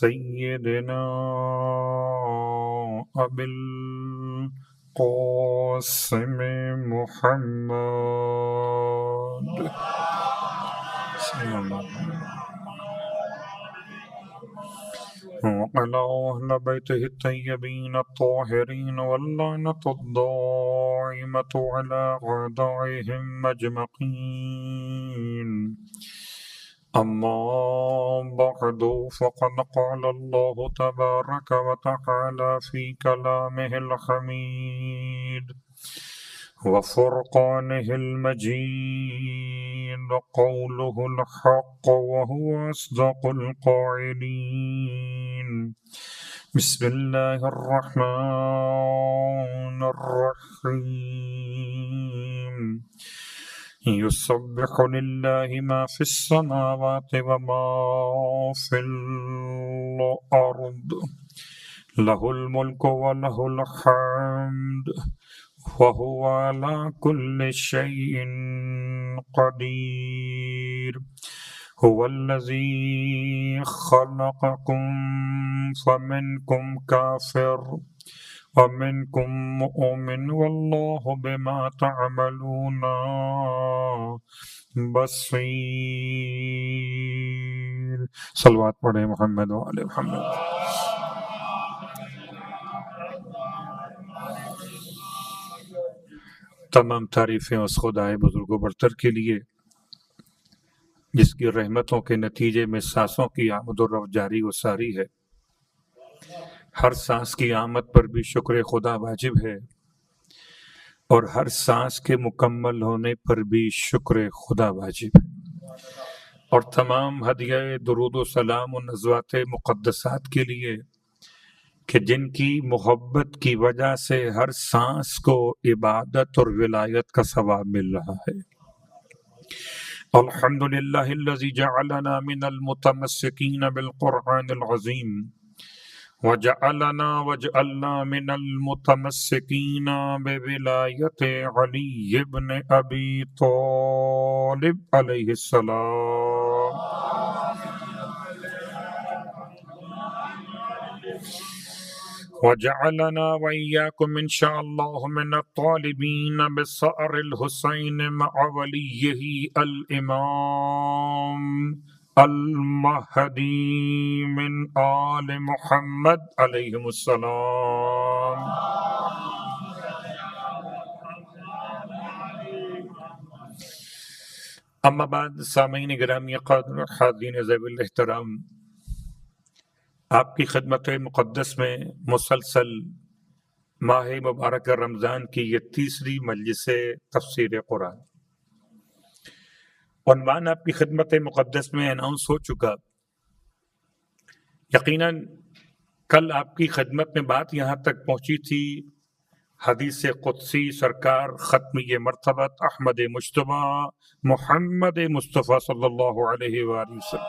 سيدنا أبي القاسم محمد صلى الله عليه وسلم وعلى أهل بيته الطيبين الطاهرين واللعنة الدائمة على أعدائهم أجمعين. أما بعد فقد قال الله تبارك وتعالى في كلامه الحميد وفرقانه المجيد قوله الحق وهو أصدق القائلين. بسم الله الرحمن الرحيم. يسبح لله ما في السماوات وما في الأرض له الملك وله الحمد وهو على كل شيء قدير. هو الذي خلقكم فمنكم كافر ومنكم مؤمن والله بما تعملون بصیر. صلوات پڑھیں محمد و آل محمد. تمام تعریفیں اس خدائے بزرگ و برتر کے لیے جس کی رحمتوں کے نتیجے میں سانسوں کی آمد و رفت جاری و ساری ہے. ہر سانس کی آمد پر بھی شکر خدا واجب ہے اور ہر سانس کے مکمل ہونے پر بھی شکر خدا واجب ہے. اور تمام ہدیہ درود و سلام و نزوات مقدسات کے لیے کہ جن کی محبت کی وجہ سے ہر سانس کو عبادت اور ولایت کا ثواب مل رہا ہے. الحمدللہ الذی جعلنا من المتمسکین بالقرآن العظیم وجعلنا من المتمسکین بولایت علی ابن ابی طالب علیہ السلام. وجعلنا وإياكم إن شاء الله من الطالبين بثأر الحسين مع وليه الإمام المهدي من آل محمد عليهم السلام. اما بعد سامعین گرامی قدر حاضرین ذوی الاحترام، آپ کی خدمت مقدس میں مسلسل ماہ مبارک رمضان کی یہ تیسری مجلس تفسیر قرآن. عنوان آپ کی خدمت مقدس میں اناؤنس ہو چکا. یقیناً کل آپ کی خدمت میں بات یہاں تک پہنچی تھی، حدیث قدسی سرکار ختمی مرتبت احمد مجتبی محمد مصطفیٰ صلی اللہ علیہ وآلہ وسلم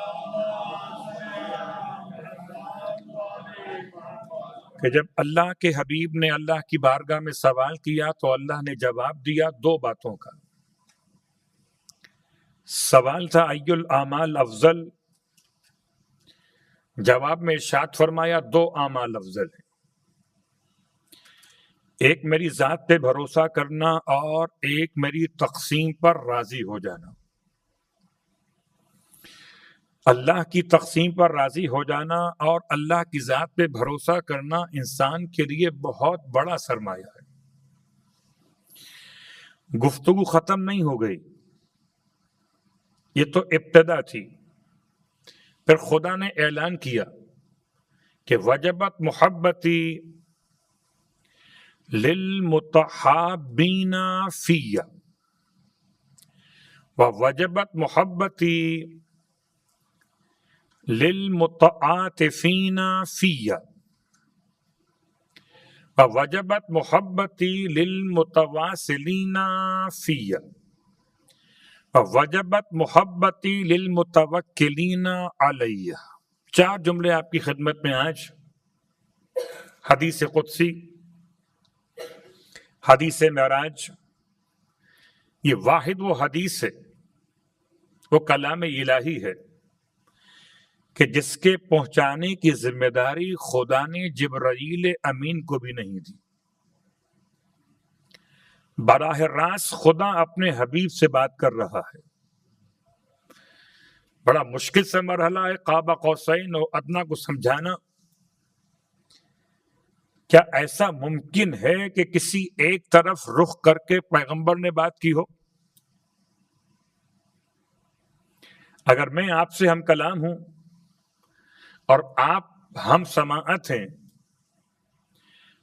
کہ جب اللہ کے حبیب نے اللہ کی بارگاہ میں سوال کیا تو اللہ نے جواب دیا دو باتوں کا. سوال تھا ای الاعمال افضل، جواب میں ارشاد فرمایا دو اعمال افضل ہیں، ایک میری ذات پہ بھروسہ کرنا اور ایک میری تقسیم پر راضی ہو جانا. اللہ کی تقسیم پر راضی ہو جانا اور اللہ کی ذات پہ بھروسہ کرنا انسان کے لیے بہت بڑا سرمایہ ہے. گفتگو ختم نہیں ہو گئی، یہ تو ابتدا تھی. پھر خدا نے اعلان کیا کہ وجبت محبتی للمتحابین فی ووجبت محبتی للمتعاطفین فی ووجبت محبتی للمتواصلین فی ووجبت محبتی للمتوکلین علی. چار جملے آپ کی خدمت میں آج. حدیث قدسی، حدیث معراج، یہ واحد وہ حدیث ہے، وہ کلام الہی ہے کہ جس کے پہنچانے کی ذمہ داری خدا نے جبرائیل امین کو بھی نہیں دی۔ براہ راست خدا اپنے حبیب سے بات کر رہا ہے۔ بڑا مشکل سے مرحلہ ہے قاب قوسین اور ادنیٰ کو سمجھانا۔ کیا ایسا ممکن ہے کہ کسی ایک طرف رخ کر کے پیغمبر نے بات کی ہو؟ اگر میں آپ سے ہم کلام ہوں اور آپ ہم سماعت ہیں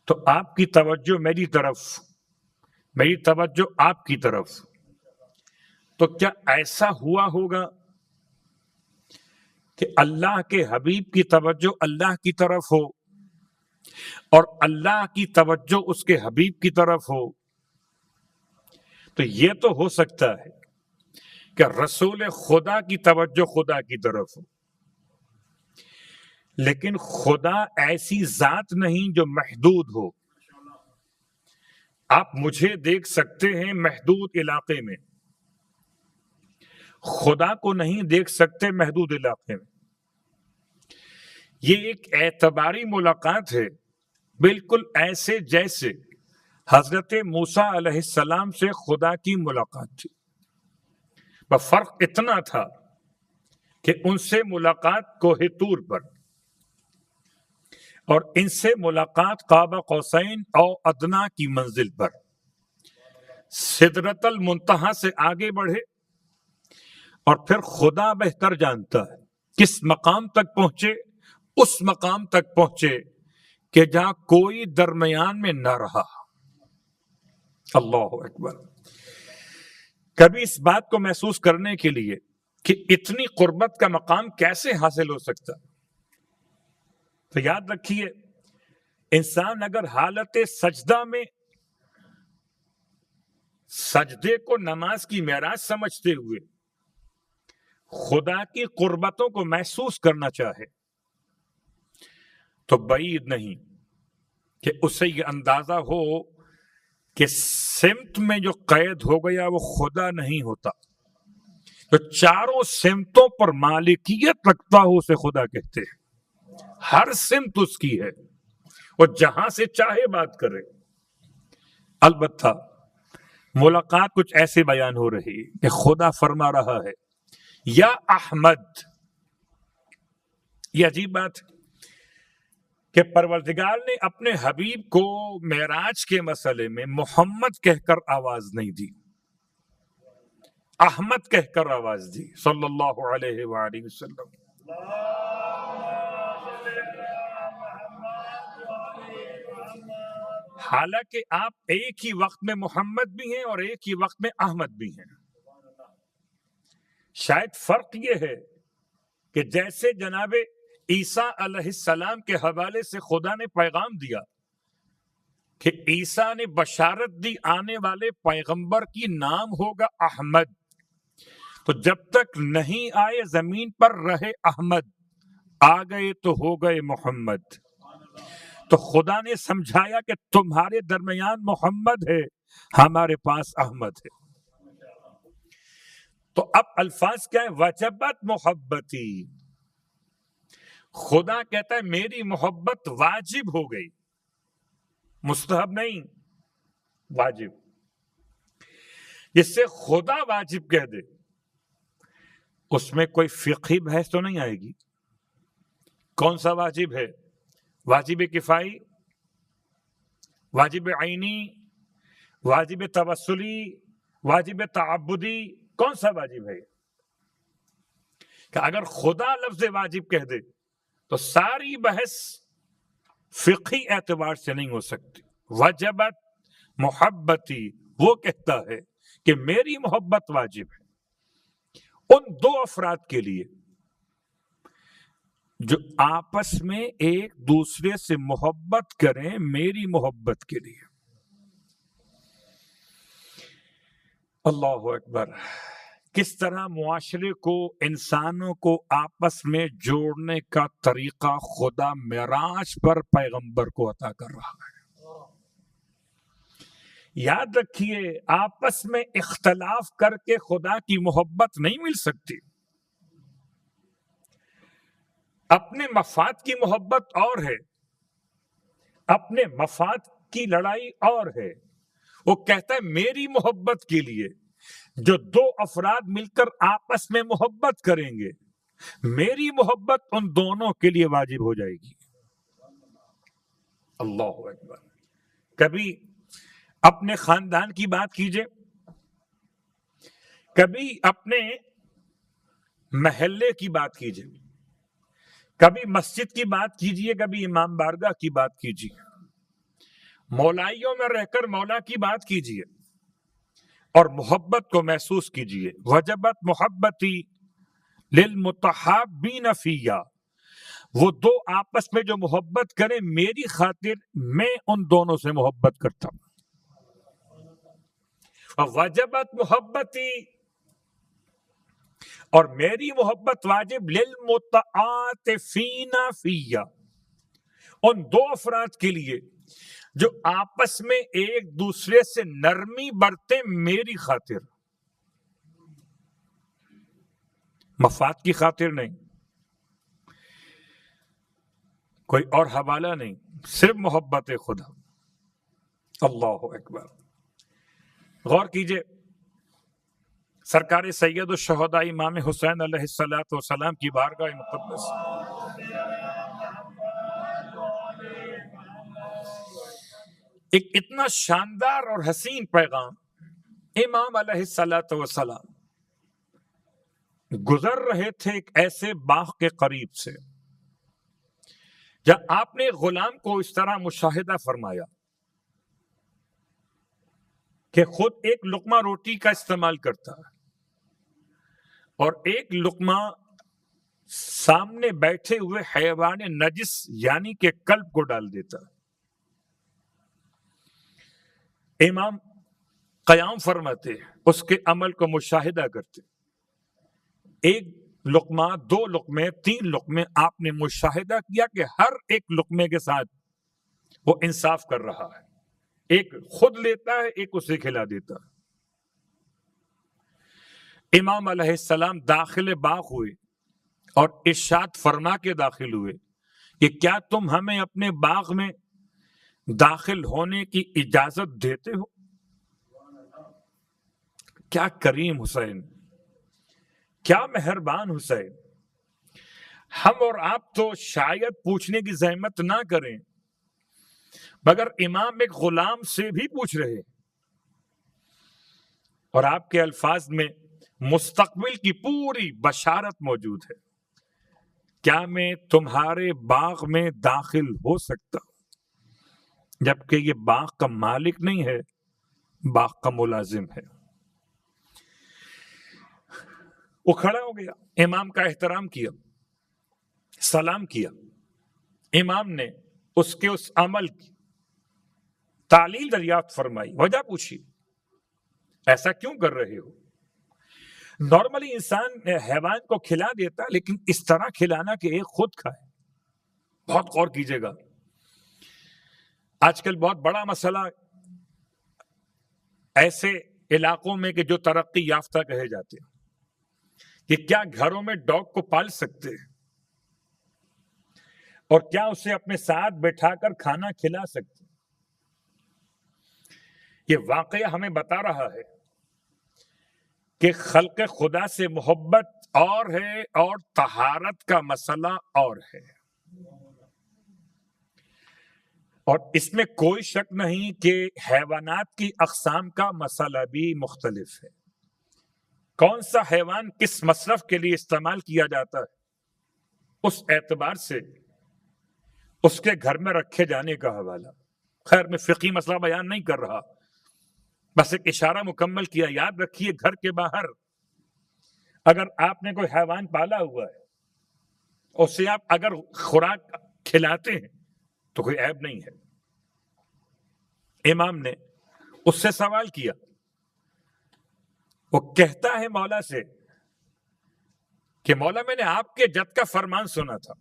تو آپ کی توجہ میری طرف، میری توجہ آپ کی طرف، تو کیا ایسا ہوا ہوگا کہ اللہ کے حبیب کی توجہ اللہ کی طرف ہو اور اللہ کی توجہ اس کے حبیب کی طرف ہو؟ تو یہ تو ہو سکتا ہے کہ رسول خدا کی توجہ خدا کی طرف ہو، لیکن خدا ایسی ذات نہیں جو محدود ہو۔ آپ مجھے دیکھ سکتے ہیں محدود علاقے میں، خدا کو نہیں دیکھ سکتے محدود علاقے میں۔ یہ ایک اعتباری ملاقات ہے، بالکل ایسے جیسے حضرت موسیٰ علیہ السلام سے خدا کی ملاقات تھی۔ بس فرق اتنا تھا کہ ان سے ملاقات کوہ طور پر اور ان سے ملاقات قاب قوسین اور ادنیٰ کی منزل پر، سدرۃ المنتہا سے آگے بڑھے اور پھر خدا بہتر جانتا ہے کس مقام تک پہنچے، اس مقام تک پہنچے کہ جہاں کوئی درمیان میں نہ رہا۔ اللہ اکبر۔ کبھی اس بات کو محسوس کرنے کے لیے کہ اتنی قربت کا مقام کیسے حاصل ہو سکتا، تو یاد رکھیے انسان اگر حالت سجدہ میں سجدے کو نماز کی معراج سمجھتے ہوئے خدا کی قربتوں کو محسوس کرنا چاہے تو بعید نہیں کہ اسے یہ اندازہ ہو کہ سمت میں جو قید ہو گیا وہ خدا نہیں ہوتا، جو چاروں سمتوں پر مالکیت رکھتا ہو اسے خدا کہتے ہیں۔ ہر سمت اس کی ہے، وہ جہاں سے چاہے بات کرے۔ البتہ ملاقات کچھ ایسے بیان ہو رہی ہے کہ خدا فرما رہا ہے یا احمد۔ یہ عجیب بات ہے کہ پروردگار نے اپنے حبیب کو معراج کے مسئلے میں محمد کہہ کر آواز نہیں دی، احمد کہہ کر آواز دی صلی اللہ علیہ وآلہ وسلم۔ حالانکہ آپ ایک ہی وقت میں محمد بھی ہیں اور ایک ہی وقت میں احمد بھی ہیں۔ شاید فرق یہ ہے کہ جیسے جناب عیسیٰ علیہ السلام کے حوالے سے خدا نے پیغام دیا کہ عیسیٰ نے بشارت دی آنے والے پیغمبر کی نام ہوگا احمد، تو جب تک نہیں آئے زمین پر رہے احمد، آ گئے تو ہو گئے محمد۔ تو خدا نے سمجھایا کہ تمہارے درمیان محمد ہے، ہمارے پاس احمد ہے۔ تو اب الفاظ کیا ہے؟ وجبت محبتی۔ خدا کہتا ہے میری محبت واجب ہو گئی، مستحب نہیں، واجب۔ جس سے خدا واجب کہہ دے اس میں کوئی فقہی بحث تو نہیں آئے گی۔ کون سا واجب ہے؟ واجب کفائی، واجب عینی، واجب توسلی، واجب تعبدی، کون سا واجب ہے؟ کہ اگر خدا لفظ واجب کہہ دے تو ساری بحث فقہی اعتبار سے نہیں ہو سکتی۔ وجبت محبتی، وہ کہتا ہے کہ میری محبت واجب ہے ان دو افراد کے لیے جو آپس میں ایک دوسرے سے محبت کریں، میری محبت کے لیے۔ اللہ اکبر۔ کس طرح معاشرے کو، انسانوں کو آپس میں جوڑنے کا طریقہ خدا معراج پر پیغمبر کو عطا کر رہا ہے۔ یاد رکھیے آپس میں اختلاف کر کے خدا کی محبت نہیں مل سکتی۔ اپنے مفاد کی محبت اور ہے، اپنے مفاد کی لڑائی اور ہے۔ وہ کہتا ہے میری محبت کے لیے جو دو افراد مل کر آپس میں محبت کریں گے، میری محبت ان دونوں کے لیے واجب ہو جائے گی۔ اللہ اکبر۔ کبھی اپنے خاندان کی بات کیجئے، کبھی اپنے محلے کی بات کیجئے، کبھی مسجد کی بات کیجئے، کبھی امام بارگاہ کی بات کیجئے، مولائیوں میں رہ کر مولا کی بات کیجئے اور محبت کو محسوس کیجئے۔ وجبت محبتی للمتحابین فیہ، وہ دو آپس میں جو محبت کریں میری خاطر، میں ان دونوں سے محبت کرتا ہوں۔ وجبت محبتی، اور میری محبت واجب للمتعاطفین فیہ، ان دو افراد کے لیے جو آپس میں ایک دوسرے سے نرمی برتے میری خاطر، مفاد کی خاطر نہیں، کوئی اور حوالہ نہیں، صرف محبت خدا۔ اللہ اکبر۔ غور کیجئے، سرکار سید الشہداء امام حسین علیہ السلام کی بارگاہ مقدس ایک اتنا شاندار اور حسین پیغام امام علیہ السلام گزر رہے تھے ایک ایسے باغ کے قریب سے جہاں آپ نے غلام کو اس طرح مشاہدہ فرمایا کہ خود ایک لقمہ روٹی کا استعمال کرتا ہے اور ایک لقمہ سامنے بیٹھے ہوئے حیوان نجس یعنی کہ کلب کو ڈال دیتا ہے۔ امام قیام فرماتے، اس کے عمل کو مشاہدہ کرتے، ایک لقمہ، دو لقمے، تین لقمے، آپ نے مشاہدہ کیا کہ ہر ایک لقمے کے ساتھ وہ انصاف کر رہا ہے، ایک خود لیتا ہے، ایک اسے کھلا دیتا ہے۔ امام علیہ السلام داخل باغ ہوئے اور ارشاد فرما کے داخل ہوئے کہ کیا تم ہمیں اپنے باغ میں داخل ہونے کی اجازت دیتے ہو؟ کیا کریم حسین، کیا مہربان حسین۔ ہم اور آپ تو شاید پوچھنے کی زحمت نہ کریں، مگر امام ایک غلام سے بھی پوچھ رہے، اور آپ کے الفاظ میں مستقبل کی پوری بشارت موجود ہے۔ کیا میں تمہارے باغ میں داخل ہو سکتا ہوں؟ جبکہ یہ باغ کا مالک نہیں ہے، باغ کا ملازم ہے۔ وہ کھڑا ہو گیا، امام کا احترام کیا، سلام کیا۔ امام نے اس کے اس عمل کی تعلیل دریافت فرمائی، وجہ پوچھی، ایسا کیوں کر رہے ہو؟ نارملی انسان حیوان کو کھلا دیتا، لیکن اس طرح کھلانا کہ ایک خود کھائے، بہت غور کیجئے گا۔ آج کل بہت بڑا مسئلہ ایسے علاقوں میں کہ جو ترقی یافتہ کہے جاتے ہیں کہ کیا گھروں میں ڈاگ کو پال سکتے ہیں اور کیا اسے اپنے ساتھ بٹھا کر کھانا کھلا سکتے ہیں؟ یہ واقعہ ہمیں بتا رہا ہے کہ خلق خدا سے محبت اور ہے اور طہارت کا مسئلہ اور ہے، اور اس میں کوئی شک نہیں کہ حیوانات کی اقسام کا مسئلہ بھی مختلف ہے۔ کون سا حیوان کس مصرف کے لیے استعمال کیا جاتا ہے، اس اعتبار سے اس کے گھر میں رکھے جانے کا حوالہ۔ خیر میں فقہی مسئلہ بیان نہیں کر رہا، بس ایک اشارہ مکمل کیا۔ یاد رکھیے، گھر کے باہر اگر آپ نے کوئی حیوان پالا ہوا ہے، اسے آپ اگر خوراک کھلاتے ہیں تو کوئی عیب نہیں ہے۔ امام نے اس سے سوال کیا، وہ کہتا ہے مولا سے کہ مولا میں نے آپ کے جد کا فرمان سنا تھا۔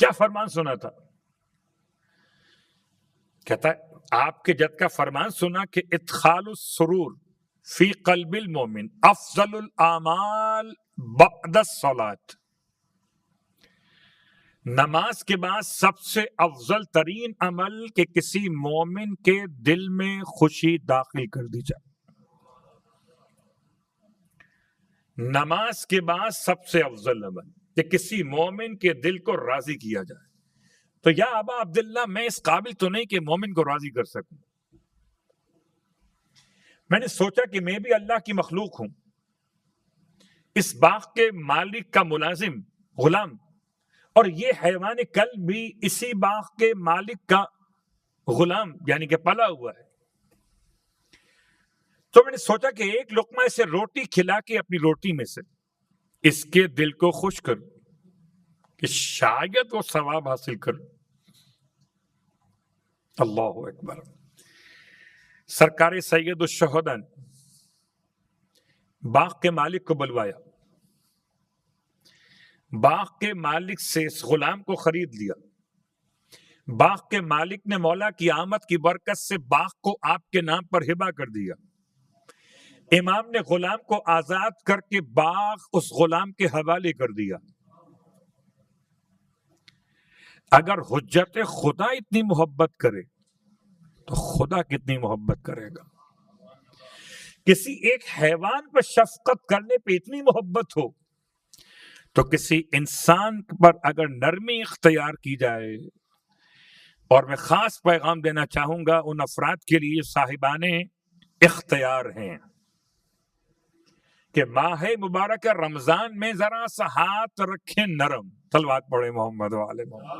کیا فرمان سنا تھا؟ کہتا ہے آپ کے جد کا فرمان سنا کہ ادخال السرور فی قلب المومن افضل الاعمال بعد الصلاۃ، نماز کے بعد سب سے افضل ترین عمل کہ کسی مومن کے دل میں خوشی داخل کر دی جائے. نماز کے بعد سب سے افضل عمل کہ کسی مومن کے دل کو راضی کیا جائے. تو یا ابا عبداللہ میں اس قابل تو نہیں کہ مومن کو راضی کر سکوں. میں نے سوچا کہ میں بھی اللہ کی مخلوق ہوں، اس باغ کے مالک کا ملازم غلام، اور یہ حیوان کلب بھی اسی باغ کے مالک کا غلام یعنی کہ پلا ہوا ہے. تو میں نے سوچا کہ ایک لقمہ اسے روٹی کھلا کے اپنی روٹی میں سے اس کے دل کو خوش کروں کہ شاید وہ ثواب حاصل کروں. اللہ اکبر. سرکار سید الشہداء باغ کے مالک کو بلوایا، باغ کے مالک سے اس غلام کو خرید لیا. باغ کے مالک نے مولا کی آمد کی برکت سے باغ کو آپ کے نام پر ہبہ کر دیا. امام نے غلام کو آزاد کر کے باغ اس غلام کے حوالے کر دیا. اگر حجت خدا اتنی محبت کرے تو خدا کتنی محبت کرے گا. کسی ایک حیوان پر شفقت کرنے پہ اتنی محبت ہو تو کسی انسان پر اگر نرمی اختیار کی جائے. اور میں خاص پیغام دینا چاہوں گا ان افراد کے لیے صاحبان اختیار ہیں کہ ماہ مبارک رمضان میں ذرا سا ہاتھ رکھیں نرم. صلوات پڑھے محمد والے محمد.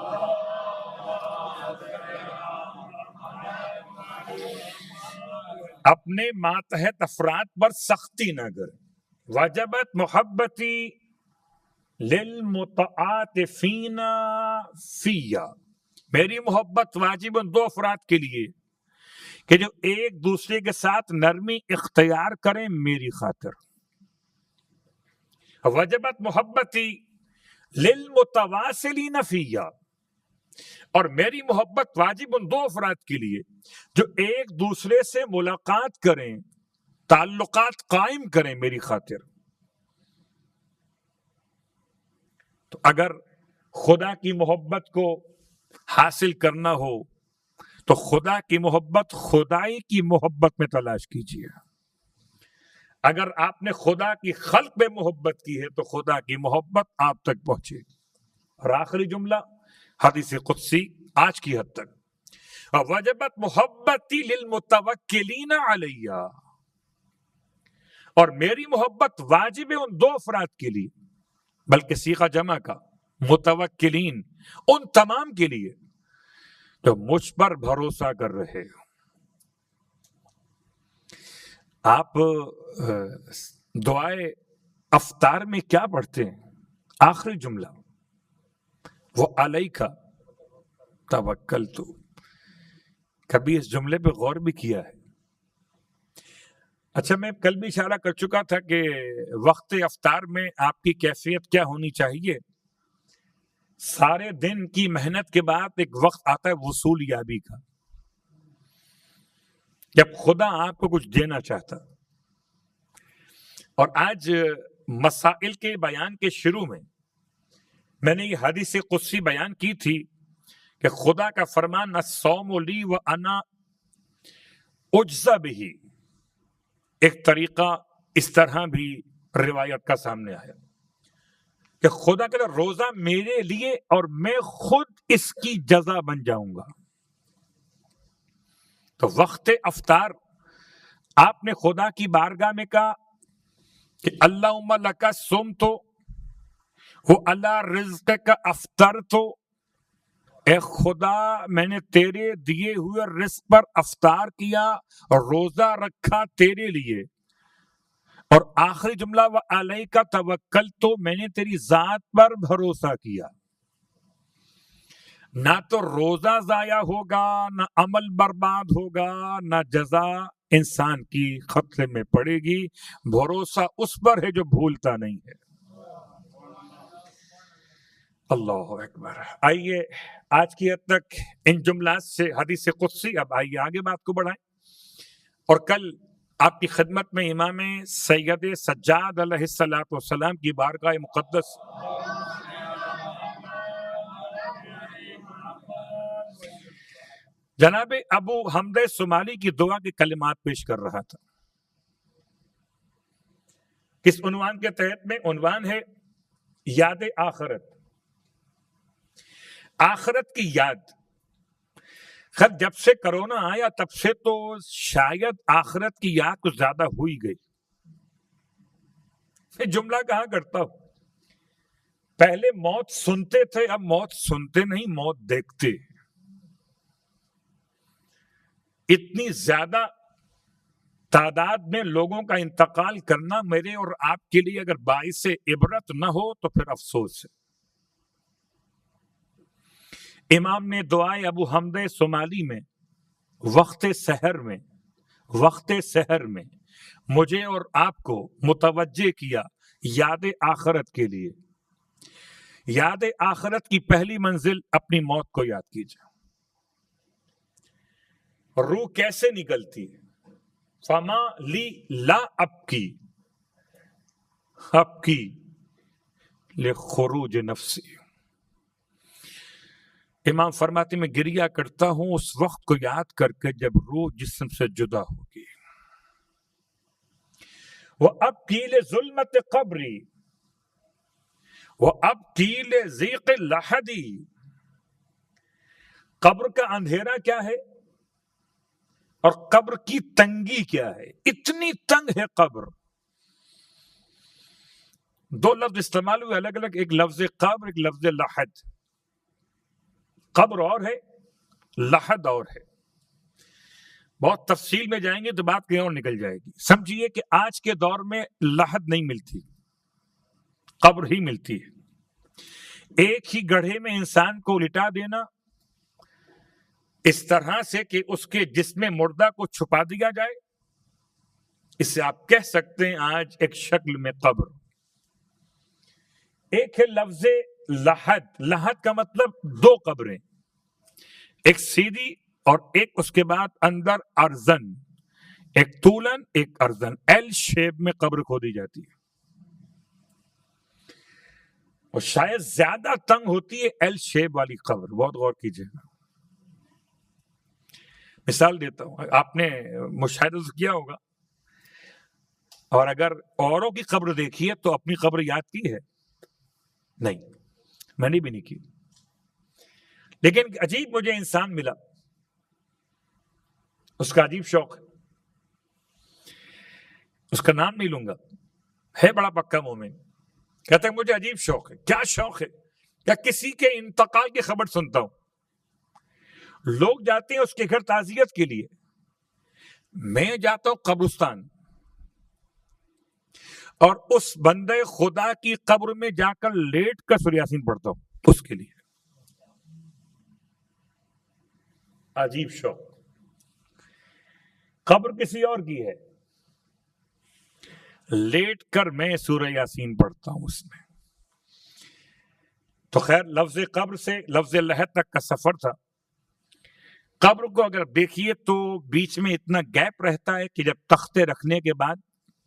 اپنے ماتحت افراد پر سختی نہ کریں. وجبت محبتی للمتعاطفین فیا. میری محبت واجب ان دو افراد کے لیے کہ جو ایک دوسرے کے ساتھ نرمی اختیار کریں میری خاطر. وجبت محبتی للمتواصلین فیا. اور میری محبت واجب ان دو افراد کے لیے جو ایک دوسرے سے ملاقات کریں، تعلقات قائم کریں میری خاطر. تو اگر خدا کی محبت کو حاصل کرنا ہو تو خدا کی محبت خدائی کی محبت میں تلاش کیجیے. اگر آپ نے خدا کی خلق میں محبت کی ہے تو خدا کی محبت آپ تک پہنچے گی. اور آخری جملہ حدیث قدسی آج کی حد تک، وجبت محبتی للمتوکلین علیہ. اور میری محبت واجب ہے ان دو افراد کے لیے، بلکہ صیغہ جمع کا متوکلین، ان تمام کے لیے جو مجھ پر بھروسہ کر رہے ہو. آپ دعائے افطار میں کیا پڑھتے ہیں؟ آخری جملہ وہ علیک توکلت. کبھی اس جملے پہ غور بھی کیا ہے؟ اچھا، میں کل بھی اشارہ کر چکا تھا کہ وقت افطار میں آپ کی کیفیت کیا ہونی چاہیے. سارے دن کی محنت کے بعد ایک وقت آتا ہے وصول یابی کا، جب خدا آپ کو کچھ دینا چاہتا. اور آج مسائل کے بیان کے شروع میں نے یہ حدیث قدسی بیان کی تھی کہ خدا کا فرمان الصوم لی وانا اجزی بہ. ایک طریقہ اس طرح بھی روایت کا سامنے آیا کہ خدا کا روزہ میرے لیے اور میں خود اس کی جزا بن جاؤں گا. تو وقت افطار آپ نے خدا کی بارگاہ میں کہا کہ اللہم لک صمت و علی رزقک افطرت. اے خدا میں نے تیرے دیے ہوئے رزق پر افطار کیا اور روزہ رکھا تیرے لیے. اور آخری جملہ وعلیک توکلت، میں نے تیری ذات پر بھروسہ کیا. نہ تو روزہ ضائع ہوگا، نہ عمل برباد ہوگا، نہ جزا انسان کی خطرے میں پڑے گی. بھروسہ اس پر ہے جو بھولتا نہیں ہے. اللہ اکبر. آئیے آج کی حد تک ان جملات سے حدیث قدسی. اب آئیے آگے بات کو بڑھائیں. اور کل آپ کی خدمت میں امام سید سجاد علیہ السلام کی بارگاہ مقدس جناب ابو حمد صومالی کی دعا کے کلمات پیش کر رہا تھا. کس عنوان کے تحت میں؟ عنوان ہے یاد آخرت. آخرت کی یاد. خیر جب سے کرونا آیا تب سے تو شاید آخرت کی یاد کچھ زیادہ ہوئی گئی. میں جملہ کہاں کرتا ہوں. پہلے موت سنتے تھے، اب موت سنتے نہیں، موت دیکھتے. اتنی زیادہ تعداد میں لوگوں کا انتقال کرنا میرے اور آپ کے لیے اگر باعث عبرت نہ ہو تو پھر افسوس ہے. امام نے دعائے ابو حمد صومالی میں وقت سحر میں مجھے اور آپ کو متوجہ کیا یاد آخرت کے لیے. یاد آخرت کی پہلی منزل اپنی موت کو یاد کیجیے. روح کیسے نکلتی ہے؟ فما لی لا ابکی لخروج نفسی. امام فرماتے میں گریہ کرتا ہوں اس وقت کو یاد کر کے جب روح جسم سے جدا ہوگی. وَأَبْكِي لِظُلْمَةِ قَبْرِي وَأَبْكِي لِضِيقِ لَحَدِي. قبر کا اندھیرا کیا ہے اور قبر کی تنگی کیا ہے؟ اتنی تنگ ہے قبر. دو لفظ استعمال ہوئے الگ الگ، ایک لفظ قبر، ایک لفظ لحد. قبر اور ہے، لحد اور ہے. بہت تفصیل میں جائیں گے تو بات کہیں اور نکل جائے گی. سمجھیے کہ آج کے دور میں لحد نہیں ملتی، قبر ہی ملتی ہے. ایک ہی گڑھے میں انسان کو لٹا دینا اس طرح سے کہ اس کے جسم مردہ کو چھپا دیا جائے، اسے آپ کہہ سکتے ہیں آج ایک شکل میں قبر. ایک ہے لفظ لحد. لحد کا مطلب دو قبریں، ایک سیدھی اور ایک اس کے بعد اندر ارزن، ایک طولن ایک ارزن، ایل شیپ میں قبر کھودی جاتی ہے. اور شاید زیادہ تنگ ہوتی ہے ایل شیپ والی قبر. بہت غور کیجیے گا. مثال دیتا ہوں، آپ نے مشاہدہ کیا ہوگا، اور اگر اوروں کی قبر دیکھی ہے تو اپنی قبر یاد کی ہے؟ نہیں، میں نے بھی نہیں کی. لیکن عجیب مجھے انسان ملا، اس کا عجیب شوق ہے. اس کا نام نہیں لوں گا، ہے بڑا پکا مومن. کہتا ہے مجھے عجیب شوق ہے. کیا شوق ہے؟ کیا کسی کے انتقال کی خبر سنتا ہوں. لوگ جاتے ہیں اس کے گھر تعزیت کے لیے، میں جاتا ہوں قبرستان اور اس بندے خدا کی قبر میں جا کر لیٹ کر سورہ یاسین پڑھتا ہوں اس کے لیے. عجیب شوق. قبر کسی اور کی ہے، لیٹ کر میں سورہ یاسین پڑھتا ہوں اس میں. تو خیر لفظ قبر سے لفظ لحد تک کا سفر تھا. قبر کو اگر دیکھیے تو بیچ میں اتنا گیپ رہتا ہے کہ جب تختے رکھنے کے بعد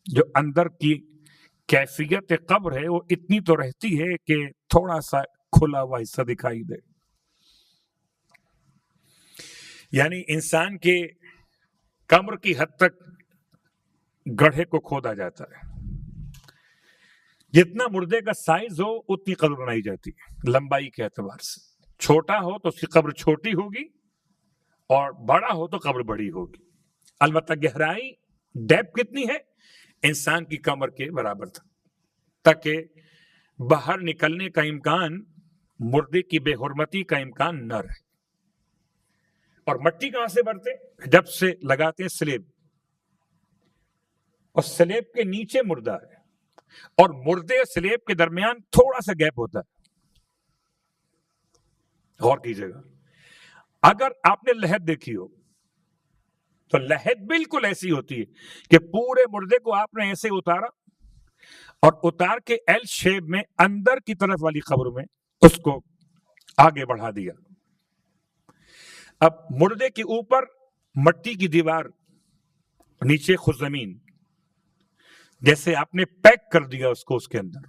جو اندر کی کیفیت قبر ہے وہ اتنی تو رہتی ہے کہ تھوڑا سا کھلا ہوا حصہ دکھائی دے. یعنی انسان کے کمر کی حد تک گڑھے کو کھودا جاتا ہے. جتنا مردے کا سائز ہو اتنی قبر بنائی جاتی ہے لمبائی کے اعتبار سے. چھوٹا ہو تو اس کی قبر چھوٹی ہوگی اور بڑا ہو تو قبر بڑی ہوگی. البتہ گہرائی ڈیپ کتنی ہے؟ انسان کی کمر کے برابر تھا، تاکہ باہر نکلنے کا امکان، مردے کی بے حرمتی کا امکان نہ رہے. اور مٹی کہاں سے بھرتے؟ جب سے لگاتے ہیں سلیب، اور سلیب کے نیچے مردہ ہے اور مردے سلیب کے درمیان تھوڑا سا گیپ ہوتا ہے. غور کیجیے گا. اگر آپ نے لحد دیکھی ہو تو لحد بالکل ایسی ہوتی ہے کہ پورے مردے کو آپ نے ایسے اتارا اور اتار کے ایل شیپ میں اندر کی طرف والی قبر میں اس کو آگے بڑھا دیا. اب مردے کے اوپر مٹی کی دیوار، نیچے خود زمین، جیسے آپ نے پیک کر دیا اس کو اس کے اندر.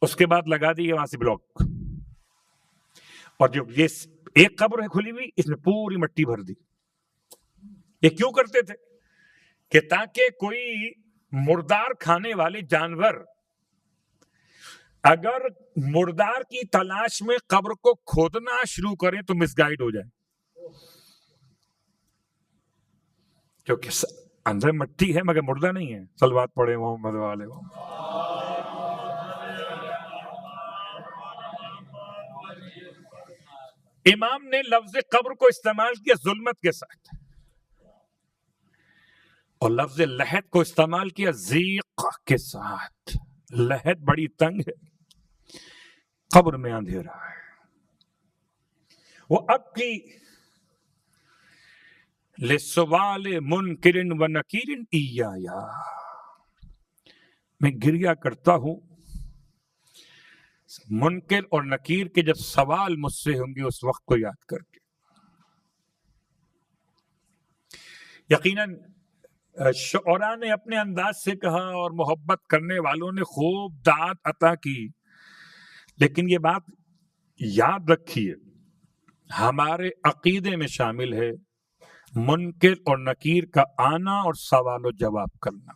اس کے بعد لگا دیے وہاں سے بلاک. اور جو یہ ایک قبر ہے کھلی ہوئی، اس میں پوری مٹی بھر دی. یہ کیوں کرتے تھے؟ کہ تاکہ کوئی مردار کھانے والے جانور اگر مردار کی تلاش میں قبر کو کھودنا شروع کریں تو مس گائیڈ ہو جائے، کیونکہ اندر مٹی ہے مگر مردہ نہیں ہے. صلوات پڑھے محمد والے. امام نے لفظ قبر کو استعمال کیا ظلمت کے ساتھ، اور لفظ لحد کو استعمال کیا ضیق کے ساتھ. لحد بڑی تنگ ہے، قبر میں اندھیرا ہے. وہ اب کی لسوال منکر و نکیر ایایا، میں گریہ کرتا ہوں منکر اور نکیر کے جب سوال مجھ سے ہوں گے اس وقت کو یاد کر کے. یقیناً شعراء نے اپنے انداز سے کہا اور محبت کرنے والوں نے خوب داد عطا کی، لیکن یہ بات یاد رکھیے ہمارے عقیدے میں شامل ہے منکر اور نکیر کا آنا اور سوال و جواب کرنا.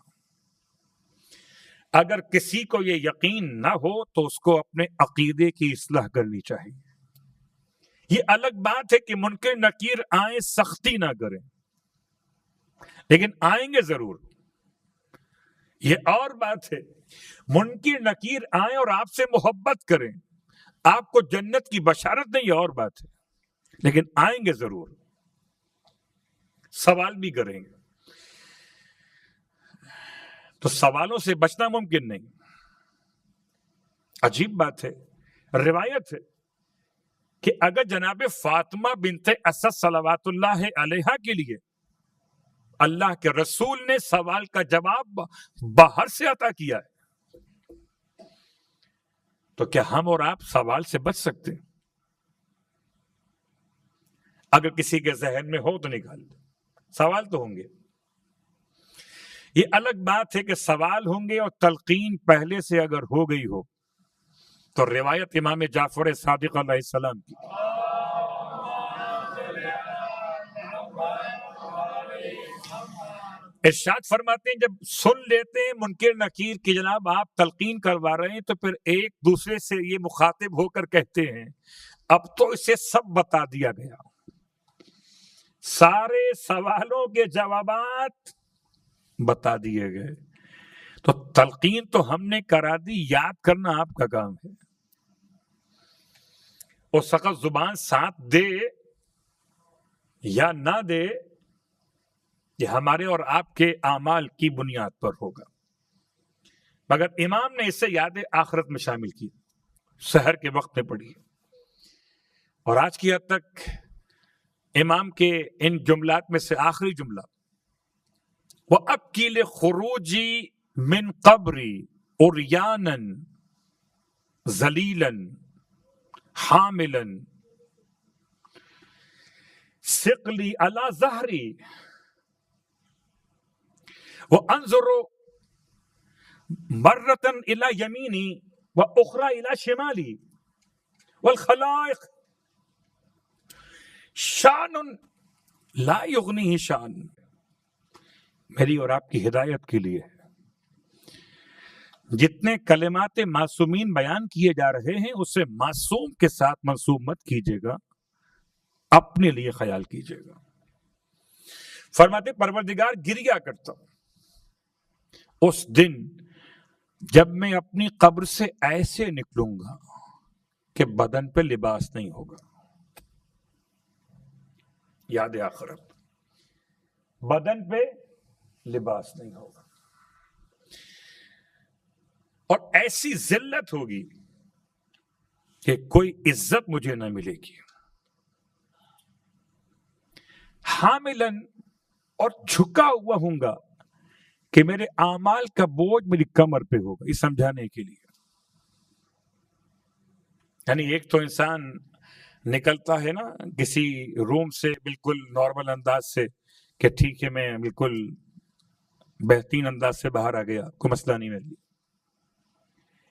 اگر کسی کو یہ یقین نہ ہو تو اس کو اپنے عقیدے کی اصلاح کرنی چاہیے. یہ الگ بات ہے کہ منکر نکیر آئیں سختی نہ کریں، لیکن آئیں گے ضرور. یہ اور بات ہے منکر نکیر آئیں اور آپ سے محبت کریں، آپ کو جنت کی بشارت دیں، یہ اور بات ہے، لیکن آئیں گے ضرور، سوال بھی کریں گے. تو سوالوں سے بچنا ممکن نہیں. عجیب بات ہے، روایت ہے کہ اگر جناب فاطمہ بنت اسد صلوات اللہ علیہا کے لیے اللہ کے رسول نے سوال کا جواب باہر سے عطا کیا ہے تو کیا ہم اور آپ سوال سے بچ سکتے ہیں؟ اگر کسی کے ذہن میں ہو تو نکال دو، سوال تو ہوں گے. یہ الگ بات ہے کہ سوال ہوں گے اور تلقین پہلے سے اگر ہو گئی ہو تو روایت امام جعفر صادق علیہ السلام کی ارشاد فرماتے ہیں جب سن لیتے ہیں منکر نکیر کی جناب آپ تلقین کروا رہے ہیں تو پھر ایک دوسرے سے یہ مخاطب ہو کر کہتے ہیں اب تو اسے سب بتا دیا گیا، سارے سوالوں کے جوابات بتا دیے گئے. تو تلقین تو ہم نے کرا دی، یاد کرنا آپ کا کام ہے. اور سخت زبان ساتھ دے یا نہ دے یہ ہمارے اور آپ کے اعمال کی بنیاد پر ہوگا. مگر امام نے اسے یاد آخرت میں شامل کی، سحر کے وقت میں پڑھی، اور آج کی حد تک امام کے ان جملات میں سے آخری جملہ وَأَبْكِي لِخُرُوجِي مِنْ قَبْرِي عُرْيَانًا ذَلِيلًا حَامِلًا ثِقْلِي عَلَى ظَهْرِي وَأَنْظُرُ مَرَّةً إِلَى يَمِينِي وَأُخْرَى إِلَى شِمَالِي وَالْخَلَائِقُ شَأْنٌ لَا يُغْنِهِ شَأْنٌ. میری اور آپ کی ہدایت کے لیے جتنے کلمات معصومین بیان کیے جا رہے ہیں اسے معصوم کے ساتھ منسوب مت کیجیے گا، اپنے لیے خیال کیجیے گا. فرماتے پروردگار گریہ کرتا ہوں اس دن جب میں اپنی قبر سے ایسے نکلوں گا کہ بدن پہ لباس نہیں ہوگا. یاد آخرت، بدن پہ لباس نہیں ہوگا اور ایسی ذلت ہوگی کہ کوئی عزت مجھے نہ ملے گی. حاملن، اور جھکا ہوا ہوں گا کہ میرے اعمال کا بوجھ میری کمر پہ ہوگا. یہ سمجھانے کے لیے یعنی ایک تو انسان نکلتا ہے نا کسی روم سے بالکل نارمل انداز سے کہ ٹھیک ہے میں بالکل بہترین انداز سے باہر آ گیا، کوئی مسئلہ نہیں میرے لیے.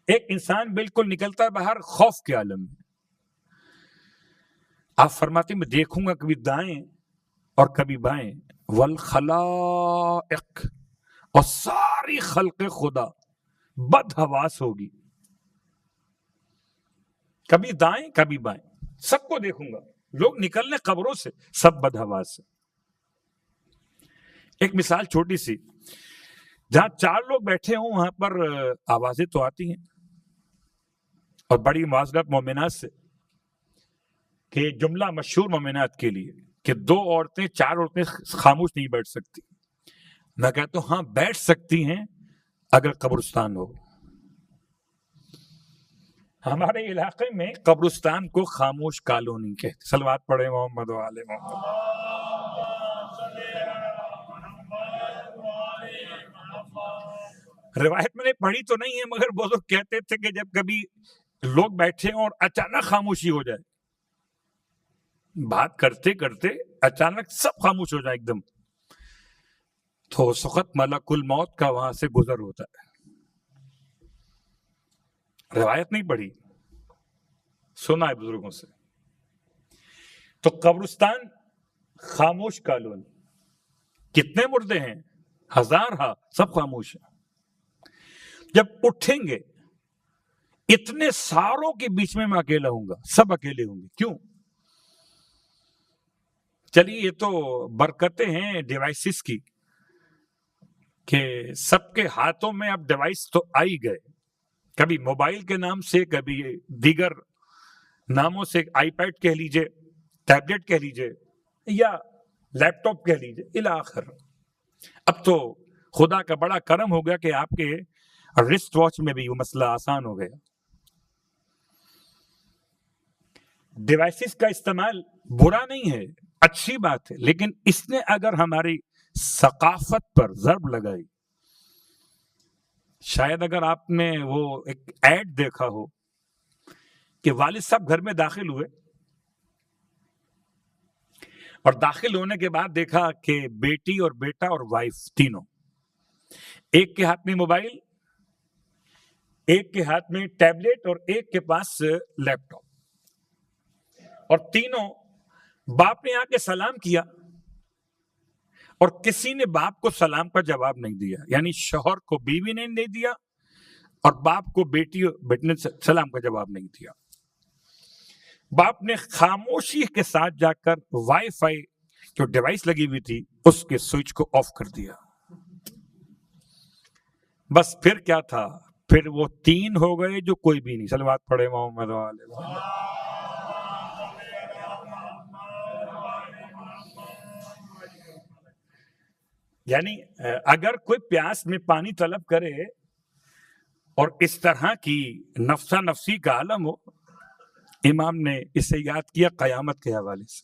ایک انسان بالکل نکلتا ہے باہر خوف کے عالم میں، آپ فرماتے میں دیکھوں گا کبھی دائیں اور کبھی بائیں، والخلائق، اور ساری خلق خدا بدحواس ہوگی، کبھی دائیں کبھی بائیں، سب کو دیکھوں گا، لوگ نکلنے قبروں سے سب بدحواس ہیں۔ ایک مثال چھوٹی سی، جہاں 4 لوگ بیٹھے ہوں وہاں پر آوازیں تو آتی ہیں، اور بڑی معذرت مومنات سے کہ جملہ مشہور مومنات کے لیے کہ 2 عورتیں 4 عورتیں خاموش نہیں بیٹھ سکتی، میں کہتا ہوں ہاں بیٹھ سکتی ہیں اگر قبرستان ہو۔ ہمارے علاقے میں قبرستان کو خاموش کالونی کہتے، صلوات پڑھے محمد و آل محمد۔ روایت میں نے پڑھی تو نہیں ہے، مگر بزرگ کہتے تھے کہ جب کبھی لوگ بیٹھے ہوں اور اچانک خاموشی ہو جائے، بات کرتے کرتے اچانک سب خاموش ہو جائے ایک دم، تو اس وقت ملک الموت کا وہاں سے گزر ہوتا ہے۔ روایت نہیں پڑھی، سنا ہے بزرگوں سے۔ تو قبرستان خاموش کالونی، کتنے مردے ہیں؟ 1000 ہاں، سب خاموش ہیں۔ جب اٹھیں گے اتنے ساروں کے بیچ میں اکیلا ہوں گا، سب اکیلے ہوں گے، کیوں؟ چلیے یہ تو برکتیں ہیں ڈیوائسز کی کہ سب کے ہاتھوں میں اب ڈیوائس تو آئی گئے، کبھی موبائل کے نام سے، کبھی دیگر ناموں سے، آئی پیڈ کہہ لیجئے، ٹیبلٹ کہہ لیجئے، یا لیپ ٹاپ کہہ لیجئے الی آخر۔ اب تو خدا کا بڑا کرم ہو گیا کہ آپ کے رسٹ واچ میں بھی وہ مسئلہ آسان ہو گیا۔ ڈیوائسز کا استعمال برا نہیں ہے، اچھی بات ہے، لیکن اس نے اگر ہماری ثقافت پر ضرب لگائی، شاید اگر آپ نے وہ ایک ایڈ دیکھا ہو کہ والد صاحب گھر میں داخل ہوئے اور داخل ہونے کے بعد دیکھا کہ بیٹی اور بیٹا اور وائف تینوں، ایک کے ہاتھ میں موبائل، ایک کے ہاتھ میں ٹیبلٹ اور ایک کے پاس لیپ ٹاپ، اور تینوں، باپ نے آ کے سلام کیا اور کسی نے باپ کو سلام کا جواب نہیں دیا، یعنی شوہر کو بیوی نے نہیں دیا اور باپ کو بیٹی نے سلام کا جواب نہیں دیا۔ باپ نے خاموشی کے ساتھ جا کر وائی فائی جو ڈیوائس لگی ہوئی تھی اس کے سوئچ کو آف کر دیا۔ بس پھر کیا تھا؟ پھر وہ 3 ہو گئے جو کوئی بھی نہیں۔ صلوات پڑھے محمد و آل محمد۔ یعنی اگر کوئی پیاس میں پانی طلب کرے اور اس طرح کی نفسا نفسی کا عالم ہو، امام نے اسے یاد کیا قیامت کے حوالے سے۔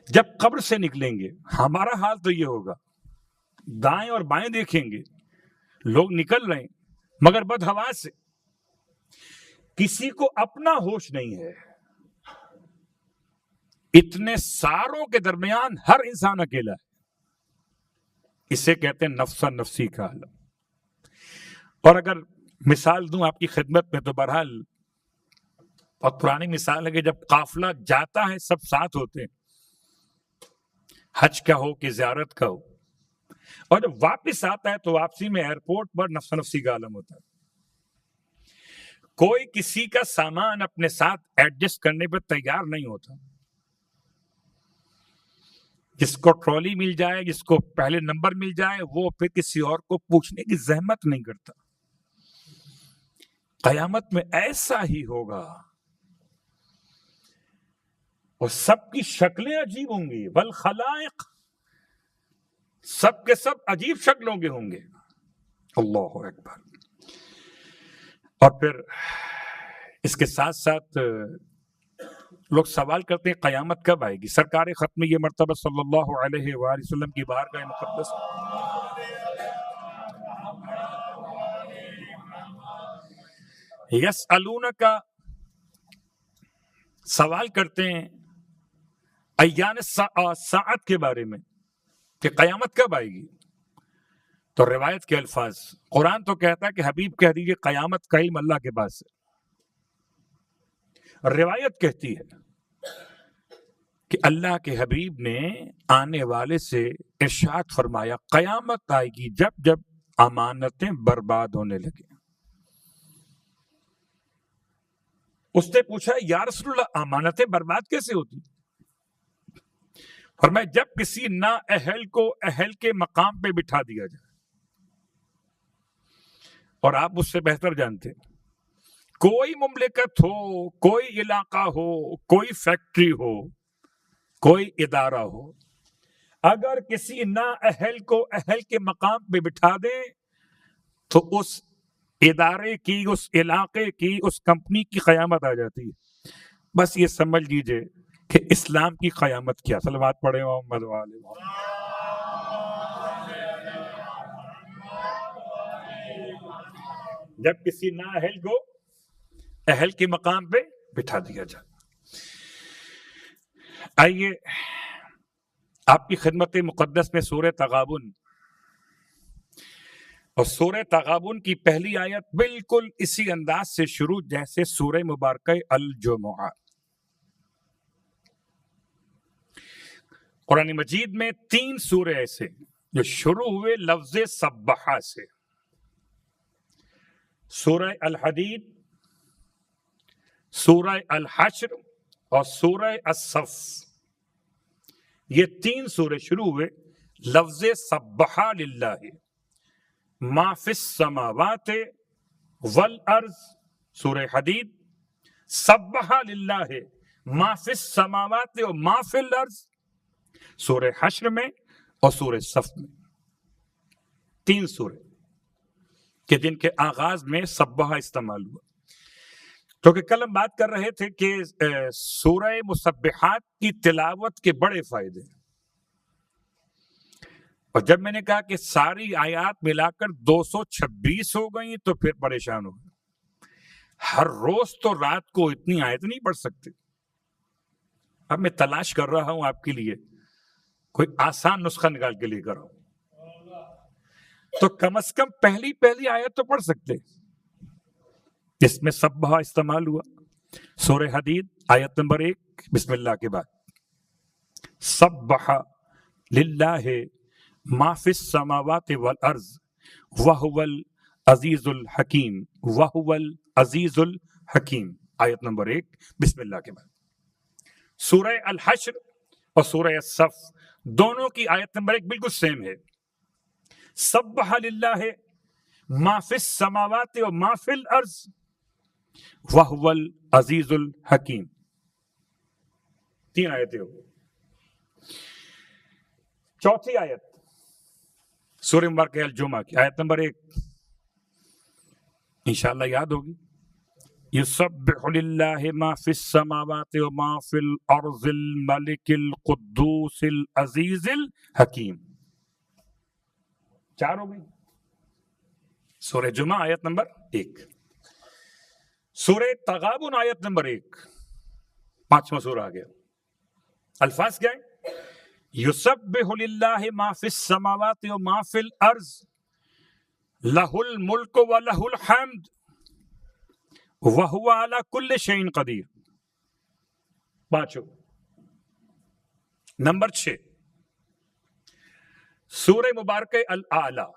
جب قبر سے نکلیں گے ہمارا حال تو یہ ہوگا، دائیں اور بائیں دیکھیں گے، لوگ نکل رہے ہیں مگر بدحواس سے، کسی کو اپنا ہوش نہیں ہے، اتنے ساروں کے درمیان ہر انسان اکیلا ہے۔ اسے کہتے ہیں نفسا نفسی کا عالم۔ اور اگر مثال دوں آپ کی خدمت میں تو بہرحال بہت پرانی مثال ہے کہ جب قافلہ جاتا ہے سب ساتھ ہوتے ہیں، حج کا ہو کہ زیارت کا ہو، اور جب واپس آتا ہے تو واپسی میں ایئرپورٹ پر نفسا نفسی کا عالم ہوتا ہے۔ کوئی کسی کا سامان اپنے ساتھ ایڈجسٹ کرنے پر تیار نہیں ہوتا، جس کو ٹرالی مل جائے، جس کو پہلے نمبر مل جائے، وہ پھر کسی اور کو پوچھنے کی زحمت نہیں کرتا۔ قیامت میں ایسا ہی ہوگا، اور سب کی شکلیں عجیب ہوں گی، والخلائق، سب کے سب عجیب شکلوں کے ہوں گے۔ اللہ اکبر۔ اور پھر اس کے ساتھ ساتھ لوگ سوال کرتے ہیں قیامت کب آئے گی؟ سرکار ختم یہ مرتبہ صلی اللہ علیہ وآلہ وسلم کی بارگاہ مقدس یسألونک کا سوال کرتے ہیں ایان ساعت کے بارے میں کہ قیامت کب آئے گی؟ تو روایت کے الفاظ، قرآن تو کہتا ہے کہ حبیب کہہ دیجئے قیامت کا علم اللہ کے پاس ہے، روایت کہتی ہے کہ اللہ کے حبیب نے آنے والے سے ارشاد فرمایا قیامت آئے گی جب جب امانتیں برباد ہونے لگے. اس نے پوچھا یا رسول اللہ امانتیں برباد کیسے ہوتی؟ فرمایا جب کسی نا اہل کو اہل کے مقام پہ بٹھا دیا جائے. اور آپ مجھ سے بہتر جانتے ہیں کوئی مملکت ہو، کوئی علاقہ ہو، کوئی فیکٹری ہو، کوئی ادارہ ہو، اگر کسی نا اہل کو اہل کے مقام پہ بٹھا دیں تو اس ادارے کی، اس علاقے کی، اس کمپنی کی قیامت آ جاتی ہے. بس یہ سمجھ لیجئے کہ اسلام کی قیامت کیا. صلوات پڑھیں محمد والے محمد. جب کسی نا اہل کو اہل کے مقام پہ بٹھا دیا جائے. آئیے آپ کی خدمت مقدس میں سورہ تغابن، اور سورہ تغابن کی پہلی آیت بالکل اسی انداز سے شروع جیسے سورہ مبارکہ الجمعہ. قرآن مجید میں 3 سورے ایسے جو شروع ہوئے لفظ سبحہ سے. سورہ الحدید، سورہ الحشر اور سورہ الصف. یہ 3 سورے شروع ہوئے لفظ سبحہ للہ، ما فی السماوات والارض سورہ حدید، سبحہ للہ ما فی السماوات و ما فی الارض سورہ حشر میں اور سورہ صف میں. 3 سورے کہ جن کے آغاز میں سبحہ استعمال ہوا. کیونکہ کل ہم بات کر رہے تھے کہ سورہ مسبحات کی تلاوت کے بڑے فائدے ہیں، اور جب میں نے کہا کہ ساری آیات ملا کر 226 ہو گئیں تو پھر پریشان ہو گئے. ہر روز تو رات کو اتنی آیت نہیں پڑھ سکتے. اب میں تلاش کر رہا ہوں آپ کے لیے کوئی آسان نسخہ نکال کے لے کر آؤں، تو کم از کم پہلی آیت تو پڑھ سکتے جس میں سبحہ استعمال ہوا. سورہ حدید آیت نمبر 1 بسم اللہ کے بعد سبح للہ ما فی السماوات والارض وہو العزیز الحکیم، وہو العزیز الحکیم آیت نمبر 1 بسم اللہ کے بعد. سورہ الحشر اور سورہ الصف دونوں کی آیت نمبر 1 بالکل سیم ہے. سبح للہ ما فی السماوات و ما فی الارض وہو العزیز الحکیم. 3 آیتیں ہو. چوتھی آیت سورہ مبارکہ الجمعہ کی آیت نمبر 1 انشاءاللہ یاد ہوگی. یسبح للہ ما فی السماوات و ما فی الارض الملک القدوس العزیز الحکیم. 4 ہو گئی. سورہ جمعہ آیت نمبر 1. سورہ تغابن آیت نمبر 1 5واں سورہ آ گیا. الفاظ کیا ہے؟ یسبح للہ ما فی السماوات و ما فی الارض لہ الملک و لہ الحمد وہو علی کل شیء قدیر. 5. نمبر 6 سورہ مبارکہ الاعلی.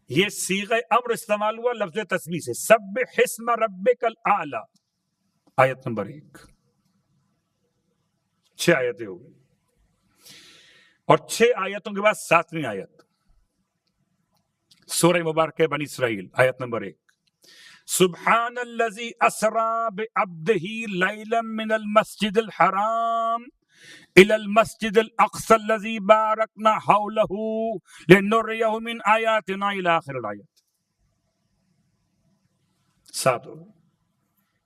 یہ صیغہ امر استعمال ہوا لفظ تسبیح سے. سبح اسم ربک الاعلی آیت نمبر 1. 6 آیتیں ہو گئی. اور 6 آیتوں کے بعد 7ویں آیت سورہ مبارکہ بنی اسرائیل آیت نمبر 1 سبحان الذی اسری بعبدہ لیلا من المسجد الحرام الى المسجد الاقصى الذي باركنا حوله لنريه من آیاتنا الى آخر الآیت. 7 ہو.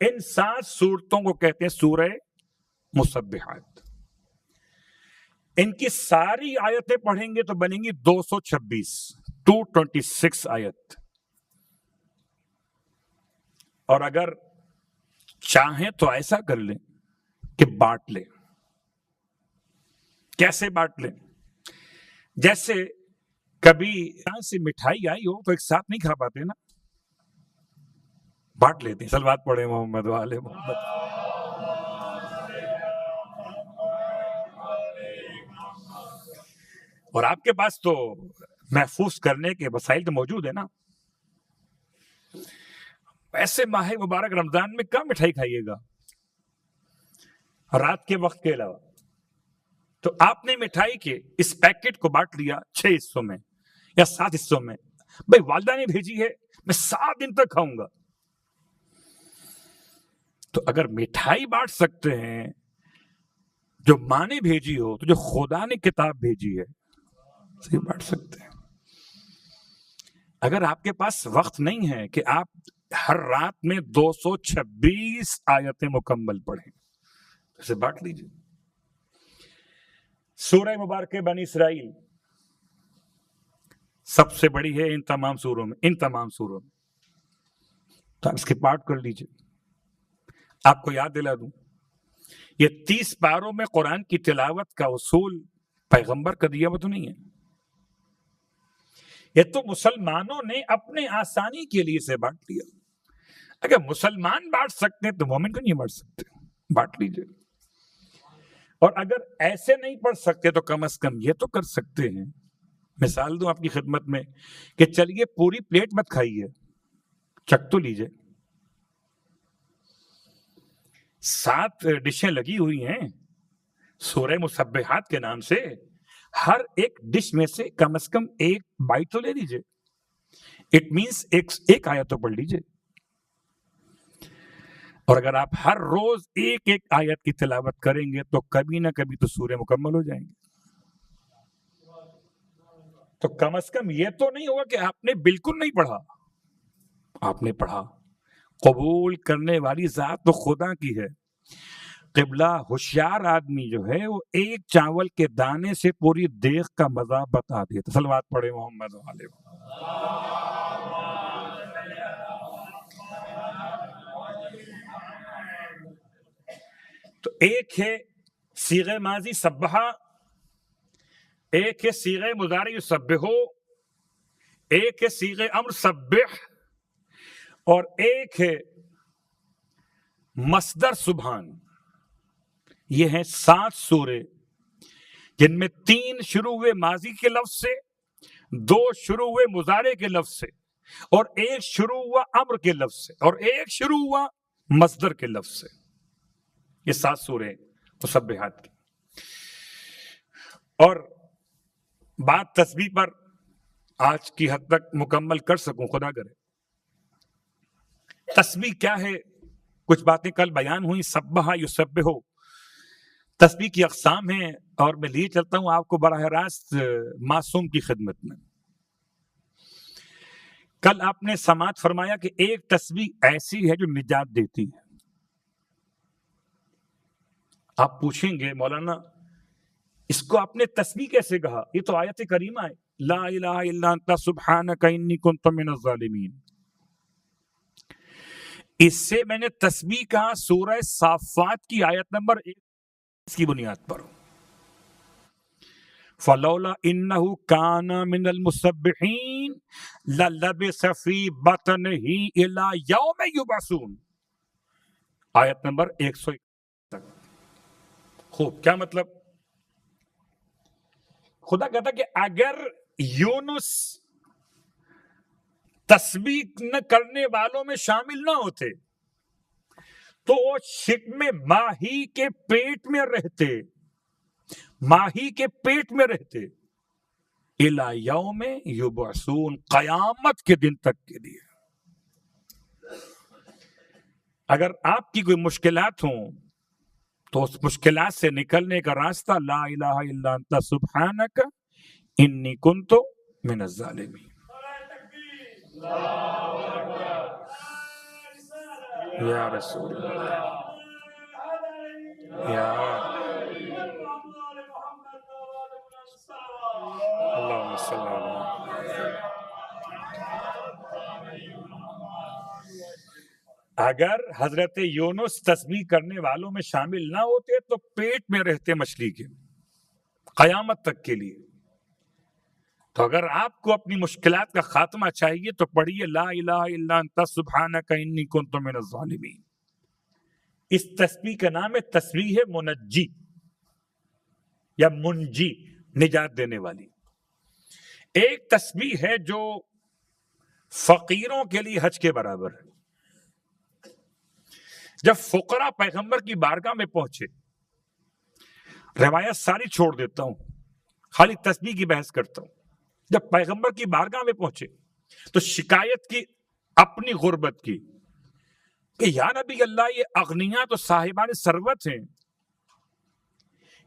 ان 7 سورتوں کو کہتے ہیں سورہ مسبحات. ان کی ساری آیتیں پڑھیں گے تو بنیں گی 226 آیت. اور اگر چاہیں تو ایسا کر لیں کہ بانٹ لیں. کیسے بانٹ لیں؟ جیسے کبھی یہاں سے مٹھائی آئی ہو تو ایک ساتھ نہیں کھا پاتے نا، بانٹ لیتے ہیں. صلوات پڑھیں محمد والے محمد. اور آپ کے پاس تو محفوظ کرنے کے وسائل تو موجود ہے نا. ایسے ماہ مبارک رمضان میں کم مٹھائی کھائیے گا رات کے وقت کے علاوہ. تو آپ نے مٹھائی کے اس پیکٹ کو بانٹ لیا 6 حصوں میں یا 7 حصوں میں. بھائی والدہ نے بھیجی ہے، میں 7 دن تک کھاؤں گا. تو اگر مٹھائی بانٹ سکتے ہیں جو ماں نے بھیجی ہو، تو جو خدا نے کتاب بھیجی ہے اسے بانٹ سکتے ہیں. اگر آپ کے پاس وقت نہیں ہے کہ آپ ہر رات میں 226 آیتیں مکمل پڑھیں، اسے بانٹ لیجیے. سورہ مبارکہ بنی اسرائیل سب سے بڑی ہے ان تمام سوروں میں، تو آپ اس کے پارٹ کر لیجیے. آپ کو یاد دلا دوں، یہ 30 پاروں میں قرآن کی تلاوت کا اصول پیغمبر کا دیا ہوا تو نہیں ہے. یہ تو مسلمانوں نے اپنے آسانی کے لیے سے بانٹ لیا. اگر مسلمان بانٹ سکتے ہیں تو مومن کو نہیں بانٹ سکتے، بانٹ لیجیے. اور اگر ایسے نہیں پڑھ سکتے تو کم از کم یہ تو کر سکتے ہیں. مثال دوں آپ کی خدمت میں کہ چلیے پوری پلیٹ مت کھائیے، چک تو لیجیے. 7 ڈشیں لگی ہوئی ہیں سورہ مسبحات کے نام سے، ہر ایک ڈش میں سے کم از کم ایک بائٹ تو لے لیجیے. اٹ مینس ایک آیت تو پڑھ لیجیے. اور اگر آپ ہر روز ایک آیت کی تلاوت کریں گے تو کبھی نہ کبھی تو سورہ مکمل ہو جائیں گے. تو کم از کم یہ تو نہیں ہوگا کہ آپ نے بالکل نہیں پڑھا، آپ نے پڑھا. قبول کرنے والی ذات تو خدا کی ہے. قبلہ ہوشیار آدمی جو ہے وہ ایک چاول کے دانے سے پوری دیگ کا مزہ بتا دیتا. صلوات پڑھے محمد علیہ. تو ایک ہے صیغہ ماضی سبحہ، ایک ہے صیغہ مضارع یسبحو، ایک ہے صیغہ امر سبح، اور ایک ہے مصدر سبحان. یہ ہیں 7 سورے جن میں 3 شروع ہوئے ماضی کے لفظ سے، 2 شروع ہوئے مضارع کے لفظ سے، اور ایک شروع ہوا امر کے لفظ سے، اور ایک شروع ہوا مصدر کے لفظ سے. یہ 7 سورے مسبحات کی. اور بات تسبیح پر آج کی حد تک مکمل کر سکوں خدا کرے. تسبیح کیا ہے؟ کچھ باتیں کل بیان ہوئی. سبحہ یسبحو تسبیح کی اقسام ہیں، اور میں لیے چلتا ہوں آپ کو براہ راست معصوم کی خدمت میں. کل آپ نے سماعت فرمایا کہ ایک تسبیح ایسی ہے جو نجات دیتی ہے. آپ پوچھیں گے مولانا اس کو آپ نے تسبیح کیسے کہا؟ یہ تو آیت کریمہ ہے، لا الہ الا انت سبحانک انی کنت من الظالمین. اس سے میں نے تسبیح کہا سورہ صافات کی آیت نمبر 1 کی بنیاد پر. فلولا انہ کان من المسبحین للبث فی بطنہ الی یوم یبعثون، آیت نمبر 101 تک. خوب. کیا مطلب؟ خدا کہتا کہ اگر یونس تسبیح نہ کرنے والوں میں شامل نہ ہوتے تو وہ شکم ماہی کے پیٹ میں رہتے، ماہی کے پیٹ میں رہتے الی یوم یبعثون، قیامت کے دن تک کے لیے. اگر آپ کی کوئی مشکلات ہوں تو اس مشکلات سے نکلنے کا راستہ لا الہ الا انت سبحانک انی کنت من الظالمین. یا رسول اللہ، یا اللہم صلی اللہ علیہ. اگر حضرت یونس تسبیح کرنے والوں میں شامل نہ ہوتے تو پیٹ میں رہتے مچھلی کے قیامت تک کے لیے. تو اگر آپ کو اپنی مشکلات کا خاتمہ چاہیے تو پڑھیے لا الہ الا انت سبحانک انی کنت من الظالمین. اس تسبیح کا نام ہے تسبیح منجی یا منجی، نجات دینے والی. ایک تسبیح ہے جو فقیروں کے لیے حج کے برابر ہے. جب فقراء پیغمبر کی بارگاہ میں پہنچے، روایت ساری چھوڑ دیتا ہوں، خالی تسبیح کی بحث کرتا ہوں. جب پیغمبر کی بارگاہ میں پہنچے تو شکایت کی اپنی غربت کی کہ یا نبی اللہ، یہ اغنیاء تو صاحبان ثروت ہیں،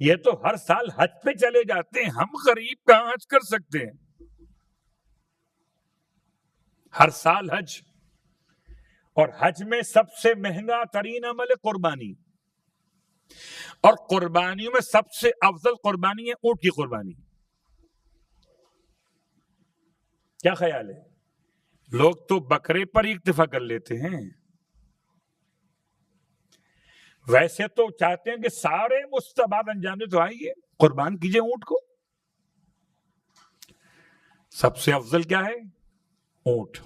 یہ تو ہر سال حج پہ چلے جاتے ہیں، ہم غریب کہاں حج کر سکتے ہیں؟ ہر سال حج، اور حج میں سب سے مہنگا ترین عمل ہے قربانی، اور قربانیوں میں سب سے افضل قربانی ہے اونٹ کی قربانی. کیا خیال ہے؟ لوگ تو بکرے پر ہی اکتفا کر لیتے ہیں، ویسے تو چاہتے ہیں کہ سارے مستحبات انجام دے، تو آئیے قربان کیجئے اونٹ کو. سب سے افضل کیا ہے؟ اونٹ.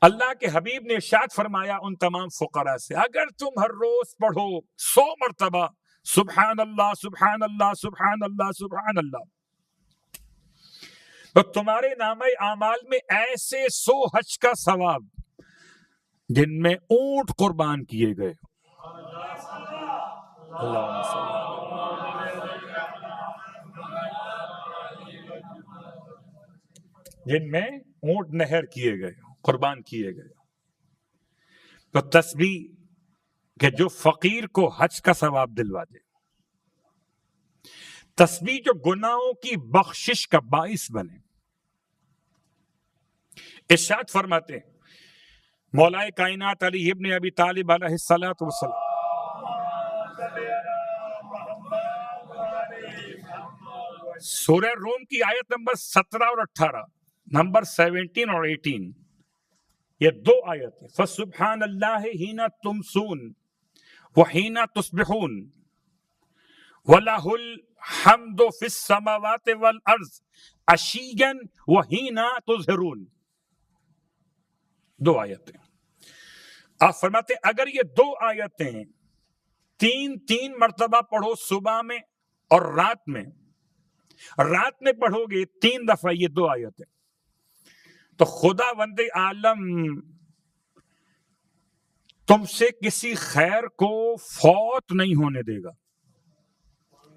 اللہ کے حبیب نے ارشاد فرمایا ان تمام فقراء سے، اگر تم ہر روز پڑھو 100 مرتبہ سبحان اللہ سبحان اللہ سبحان اللہ سبحان اللہ، تو تمہارے نامہ اعمال میں ایسے 100 حج کا ثواب جن میں اونٹ قربان کیے گئے، جن میں اونٹ نہر کیے گئے، قربان کیے گئے. تو تسبیح کہ جو فقیر کو حج کا ثواب دلوا دے، تسبیح جو گناہوں کی بخشش کا باعث بنے. ارشاد فرماتے ہیں مولا کائنات علی ابن ابی طالب علیہ الصلوۃ والسلام، سورہ روم کی آیت نمبر 17 اور 18، نمبر 17 اور 18، یہ دو آیت ہیں. فسبحان اللہ حین تمسون وحین تصبحون وَلَهُ الْحَمْدُ فِي السَّمَاوَاتِ وَالْأَرْضِ عَشِيًّا وَحِينَ تُظْهِرُونَ. دو آیتیں. آپ فرماتے ہیں اگر یہ دو آیتیں تین مرتبہ پڑھو صبح میں اور رات میں پڑھو گے 3 دفعہ یہ دو آیتیں، تو خدا وند عالم تم سے کسی خیر کو فوت نہیں ہونے دے گا.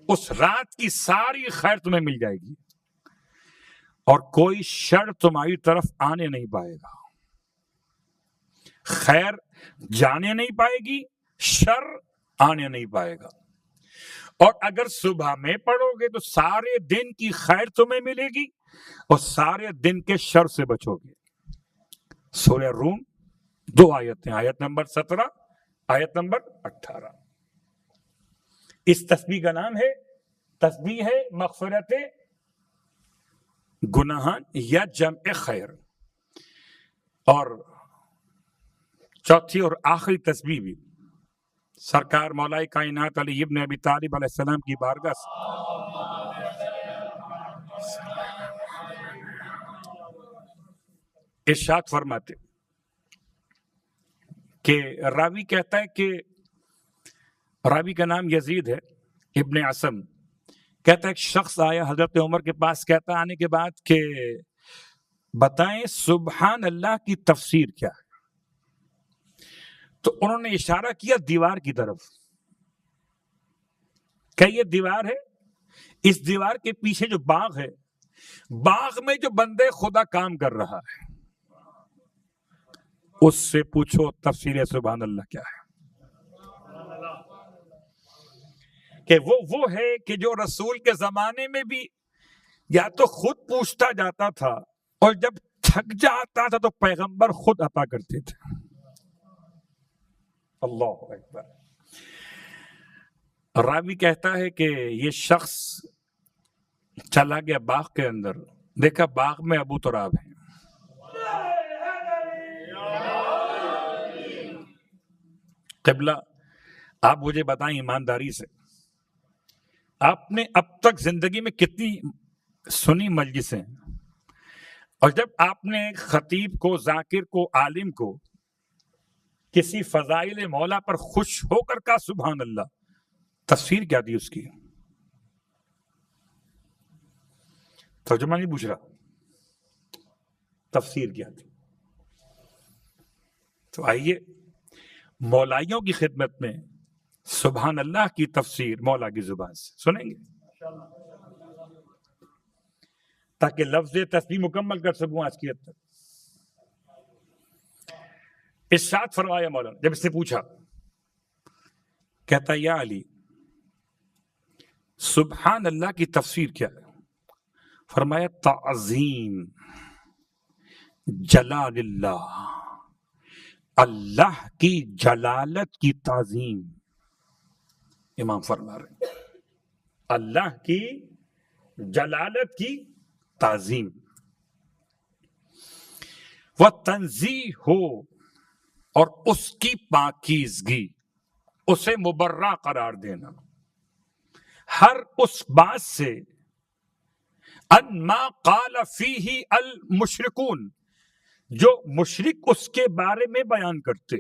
اس رات کی ساری خیر تمہیں مل جائے گی اور کوئی شر تمہاری طرف آنے نہیں پائے گا. خیر جانے نہیں پائے گی، شر آنے نہیں پائے گا. اور اگر صبح میں پڑھو گے تو سارے دن کی خیر تمہیں ملے گی اور سارے دن کے شر سے بچو گے. سورہ روم 2 آیتیں، آیت نمبر 17، آیت نمبر 18. اس تسبیح کا نام ہے تسبیح مغفرت گناہان یا جمع خیر. اور چوتھی اور آخری تسبیح بھی سرکار مولا کائنات علی ابن ابی طالب علیہ السلام کی بارگاہ سے ارشاد فرماتے کہ راوی کہتا ہے کہ راوی کا نام یزید ہے ابن عاصم، کہتا ہے ایک شخص آیا حضرت عمر کے پاس، کہتا آنے کے بعد کہ بتائیں سبحان اللہ کی تفسیر کیا ہے. تو انہوں نے اشارہ کیا دیوار کی طرف کہ یہ دیوار ہے، اس دیوار کے پیچھے جو باغ ہے، باغ میں جو بندے خدا کام کر رہا ہے اس سے پوچھو تفسیر سبحان اللہ کیا ہے. کہ وہ ہے کہ جو رسول کے زمانے میں بھی یا تو خود پوچھتا جاتا تھا اور جب تھک جاتا تھا تو پیغمبر خود عطا کرتے تھے. اللہ اکبر. راوی کہتا ہے کہ یہ شخص چلا گیا باغ کے اندر، دیکھا باغ میں ابو تراب ہیں. قبلہ آپ مجھے بتائیں ایمانداری سے، آپ نے اب تک زندگی میں کتنی سنی مجلسیں، اور جب آپ نے خطیب کو، ذاکر کو، عالم کو کسی فضائل مولا پر خوش ہو کر کہا سبحان اللہ، تفسیر کیا دی اس کی؟ ترجمہ نہیں پوچھ رہا، تفسیر کیا تھی. تو آئیے مولائیوں کی خدمت میں سبحان اللہ کی تفسیر مولا کی زبان سے سنیں گے تاکہ لفظ تسبیح مکمل کر سکوں آج کی حد تک. ارشاد فرمایا مولانا جب اس سے پوچھا، کہتا یا علی سبحان اللہ کی تفسیر کیا ہے؟ فرمایا تعظیم جلال اللہ، اللہ کی جلالت کی تعظیم. امام فرما رہے ہیں اللہ کی جلالت کی تعظیم. وہ تنزیہ ہو اور اس کی پاکیزگی، اسے مبرہ قرار دینا ہر اس بات سے ان ما قال فیہ المشرکون، جو مشرک اس کے بارے میں بیان کرتے،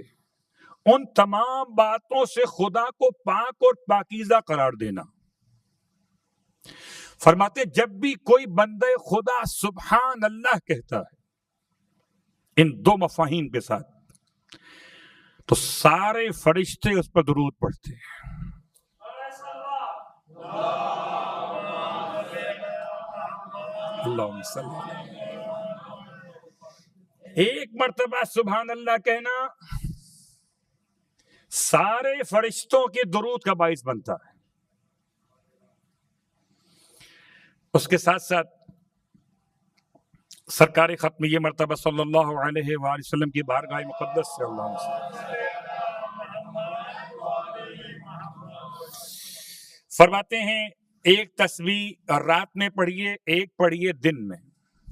ان تمام باتوں سے خدا کو پاک اور پاکیزہ قرار دینا. فرماتے جب بھی کوئی بندہ خدا سبحان اللہ کہتا ہے ان دو مفاہیم کے ساتھ، تو سارے فرشتے اس پر درود پڑھتے ہیں. اللہم صلی اللہ. ایک مرتبہ سبحان اللہ کہنا سارے فرشتوں کے درود کا باعث بنتا ہے. اس کے ساتھ ساتھ سرکار ختم یہ مرتبہ صلی اللہ علیہ وآلہ وسلم کی بارگاہ مقدس سے اللہ فرماتے ہیں ایک تسبیح رات میں پڑھیے، ایک پڑھیے دن میں.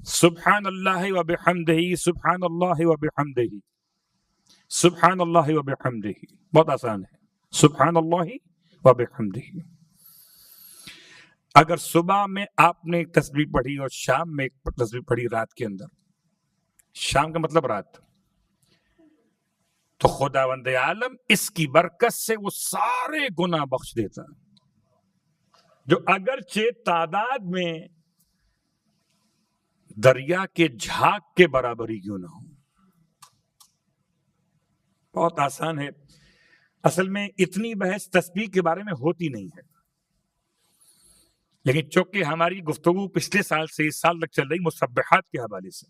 سبحان اللہ و بحمدہ، سبحان اللہ و بحمدہ، سبحان اللہ و بحمدہ. بہت آسان ہے، سبحان اللہ و بحمدہ. اگر صبح میں آپ نے ایک تسبیح پڑھی اور شام میں ایک تسبیح پڑھی رات کے اندر، شام کا مطلب رات، تو خداوند عالم اس کی برکت سے وہ سارے گناہ بخش دیتا ہے جو اگرچہ تعداد میں دریا کے جھاگ کے برابر ہی کیوں نہ ہو. بہت آسان ہے. اصل میں اتنی بحث تسبیح کے بارے میں ہوتی نہیں ہے، لیکن چونکہ ہماری گفتگو پچھلے سال سے اس سال تک چل رہی مسبحات کے حوالے سے،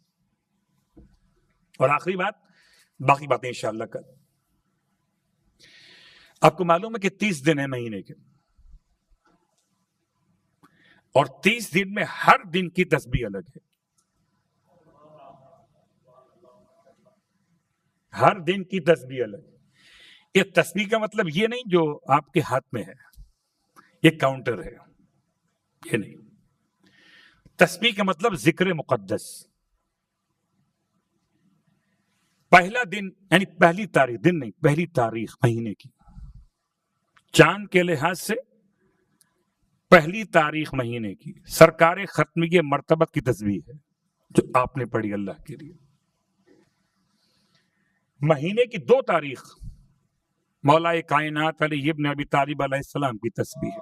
اور آخری بات، باقی باتیں انشاءاللہ کل. آپ کو معلوم ہے کہ 30 دن ہے مہینے کے، اور 30 دن میں ہر دن کی تسبیح الگ ہے. ہر دن کی تسبیح الگ. یہ تسبیح کا مطلب یہ نہیں جو آپ کے ہاتھ میں ہے، یہ کاؤنٹر ہے، یہ نہیں. تسبیح کا مطلب ذکر مقدس. پہلا دن یعنی پہلی تاریخ، دن نہیں، پہلی تاریخ مہینے کی، چاند کے لحاظ سے پہلی تاریخ مہینے کی سرکار ختمیہ مرتبت کی تسبیح ہے جو آپ نے پڑھی اللہ کے لیے. مہینے کی 2 تاریخ مولا کائنات علی ابن ابی طالب علیہ السلام کی تسبیح ہے.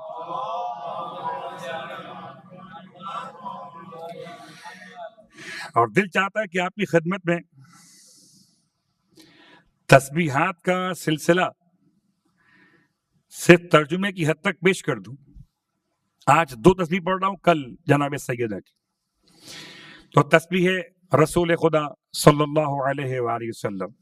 اور دل چاہتا ہے کہ آپ کی خدمت میں تسبیحات کا سلسلہ صرف ترجمے کی حد تک پیش کر دوں. آج 2 تسبیح پڑھ رہا ہوں، کل جناب سیدہ کی. تو تسبیح ہے رسول خدا صلی اللہ علیہ وآلہ وسلم.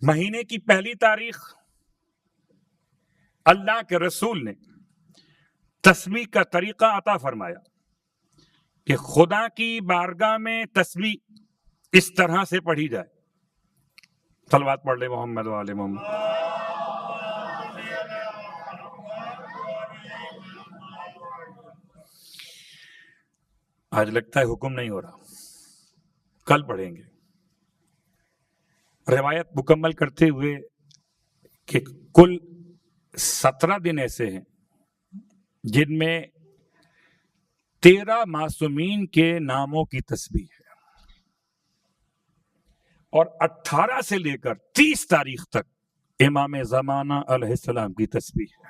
مہینے کی پہلی تاریخ اللہ کے رسول نے تسبیح کا طریقہ عطا فرمایا کہ خدا کی بارگاہ میں تسبیح اس طرح سے پڑھی جائے. صلوات پڑھ لے محمد و آل محمد. آج لگتا ہے حکم نہیں ہو رہا، کل پڑھیں گے. روایت مکمل کرتے ہوئے کہ کل 17 دن ایسے ہیں جن میں 13 معصومین کے ناموں کی تسبیح ہے، اور 18 سے لے کر 30 تاریخ تک امام زمانہ علیہ السلام کی تسبیح ہے۔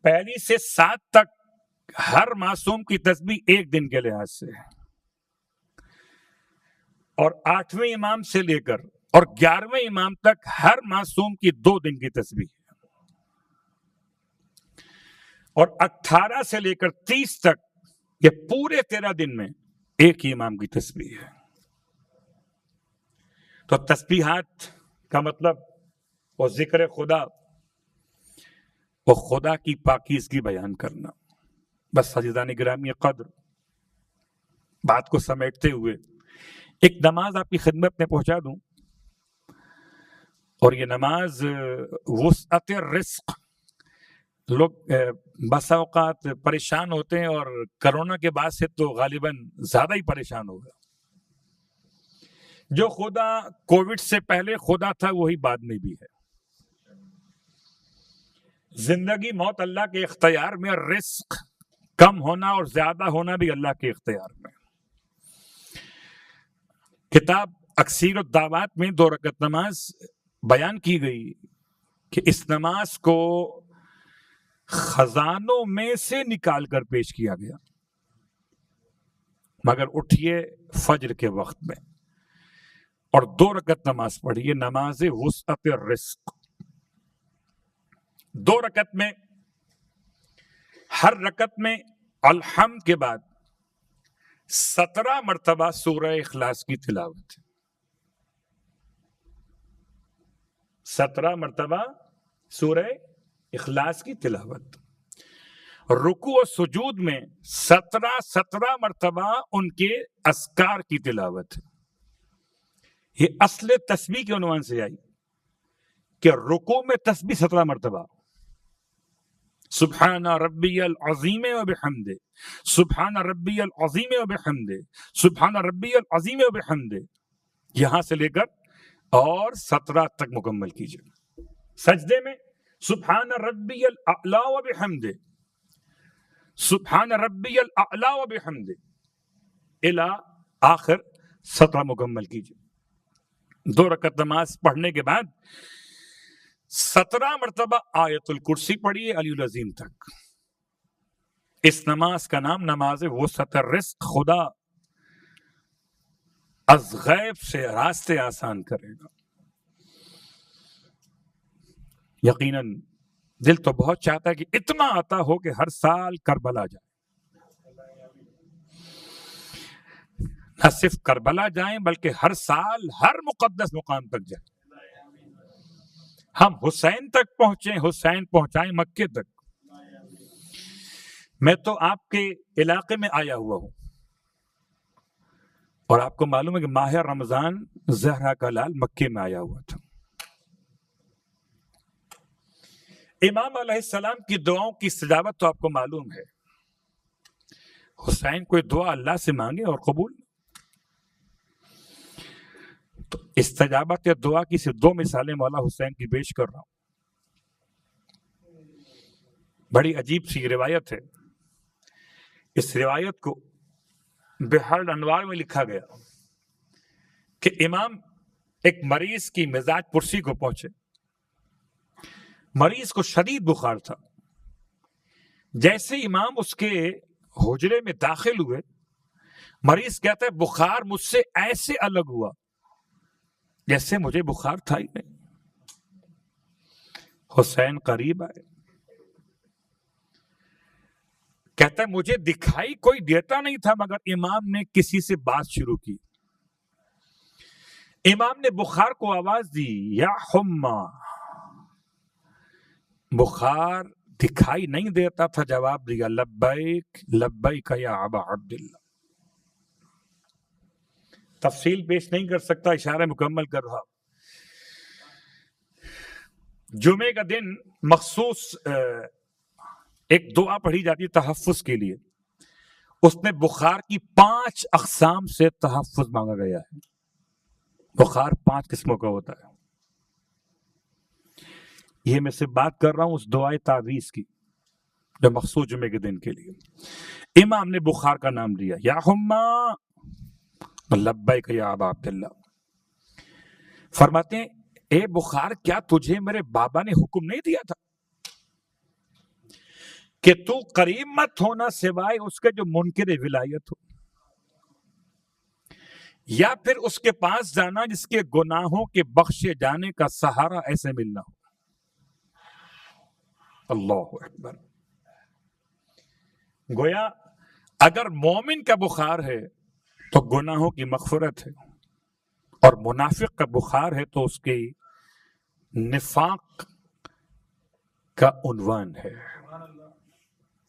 پہلی سے 7 تک ہر معصوم کی تسبیح ایک دن کے لحاظ سے ہے، اور 8ویں امام سے لے کر اور 11ویں امام تک ہر معصوم کی 2 دن کی تسبیح ہے، اور 18 سے لے کر 30 تک یہ پورے 13 دن میں ایک ہی امام کی تسبیح ہے۔ تو تسبیحات کا مطلب وہ ذکر خدا، وہ خدا کی پاکیزگی بیان کرنا۔ بس عزیزان گرامی قدر، بات کو سمیٹتے ہوئے ایک نماز آپ کی خدمت میں پہنچا دوں، اور یہ نماز وسعت رزق۔ لوگ بسا اوقات پریشان ہوتے ہیں، اور کرونا کے بعد سے تو غالباً زیادہ ہی پریشان ہوگا۔ جو خدا کووڈ سے پہلے خدا تھا وہی بعد میں بھی ہے۔ زندگی موت اللہ کے اختیار میں، رزق کم ہونا اور زیادہ ہونا بھی اللہ کے اختیار میں۔ کتاب اکثیر الدعوات میں 2 رکعت نماز بیان کی گئی کہ اس نماز کو خزانوں میں سے نکال کر پیش کیا گیا، مگر اٹھیے فجر کے وقت میں اور 2 رکعت نماز پڑھیے، نماز وسعت الرزق۔ 2 رکعت میں ہر رکعت میں الحمد کے بعد 17 مرتبہ سورہ اخلاص کی تلاوت، 17 مرتبہ سورہ اخلاص کی تلاوت۔ رکوع و سجود میں 17 مرتبہ ان کے اذکار کی تلاوت۔ یہ اصل تسبیح کے عنوان سے آئی کہ رکوع میں تسبیح 17 مرتبہ، سبحان ربی العظیم و بحمدہ، سبحان ربی العظیم و بحمدہ، سبحان ربی العظیم و بحمدہ، یہاں سے لے کر اور 17 تک مکمل کیجیے۔ سجدے میں سبحان ربی الاعلی و بحمدہ، سبحان ربی الاعلی و بحمدہ، الی آخر 17 مکمل کیجیے۔ 2 رکعت نماز پڑھنے کے بعد 17 مرتبہ آیت الکرسی پڑھیے علی العظیم تک۔ اس نماز کا نام نماز وسعت الرزق، خدا از غیب سے راستے آسان کرے گا۔ یقیناً دل تو بہت چاہتا ہے کہ اتنا عطا ہو کہ ہر سال کربلا جائے، نہ صرف کربلا جائیں بلکہ ہر سال ہر مقدس مقام تک جائیں، ہم حسین تک پہنچیں، حسین پہنچائیں مکے تک۔ میں تو آپ کے علاقے میں آیا ہوا ہوں، اور آپ کو معلوم ہے کہ ماہ رمضان زہرا کا لال مکے میں آیا ہوا تھا۔ امام علیہ السلام کی دعاؤں کی استجابت تو آپ کو معلوم ہے۔ حسین کوئی دعا اللہ سے مانگے اور قبول، تو استجابت دعا کی صرف 2 مثالیں مولا حسین کی پیش کر رہا ہوں۔ بڑی عجیب سی روایت ہے، اس روایت کو بحر الانوار میں لکھا گیا کہ امام ایک مریض کی مزاج پرسی کو پہنچے، مریض کو شدید بخار تھا۔ جیسے امام اس کے حجرے میں داخل ہوئے، مریض کہتا ہے بخار مجھ سے ایسے الگ ہوا جیسے مجھے بخار تھا ہی نہیں۔ حسین قریب آئے، کہتا ہے مجھے دکھائی کوئی دیتا نہیں تھا، مگر امام نے کسی سے بات شروع کی۔ امام نے بخار کو آواز دی، یا حما۔ بخار دکھائی نہیں دیتا تھا، جواب دیا لبیک لبیک یا ابا عبداللہ۔ تفصیل پیش نہیں کر سکتا، اشارہ مکمل کر رہا۔ جمعے کا دن مخصوص ایک دعا پڑھی جاتی ہے تحفظ کے لیے، اس میں بخار کی 5 اقسام سے تحفظ مانگا گیا ہے۔ بخار 5 قسموں کا ہوتا ہے۔ یہ میں سے بات کر رہا ہوں اس دعائے تعویذ کی جو مخصوص جمعے کے دن کے لیے۔ امام نے بخار کا نام لیا، یا حما لبیک یا ابا عبداللہ. فرماتے ہیں اے بخار کیا تجھے میرے بابا نے حکم نہیں دیا تھا کہ تو قریب مت ہونا سوائے اس کے جو منکر ولایت ہو، یا پھر اس کے پاس جانا جس کے گناہوں کے بخشے جانے کا سہارا ایسے ملنا ہو. اللہ اکبر. گویا اگر مومن کا بخار ہے تو گناہوں کی مغفرت ہے، اور منافق کا بخار ہے تو اس کی نفاق کا عنوان ہے.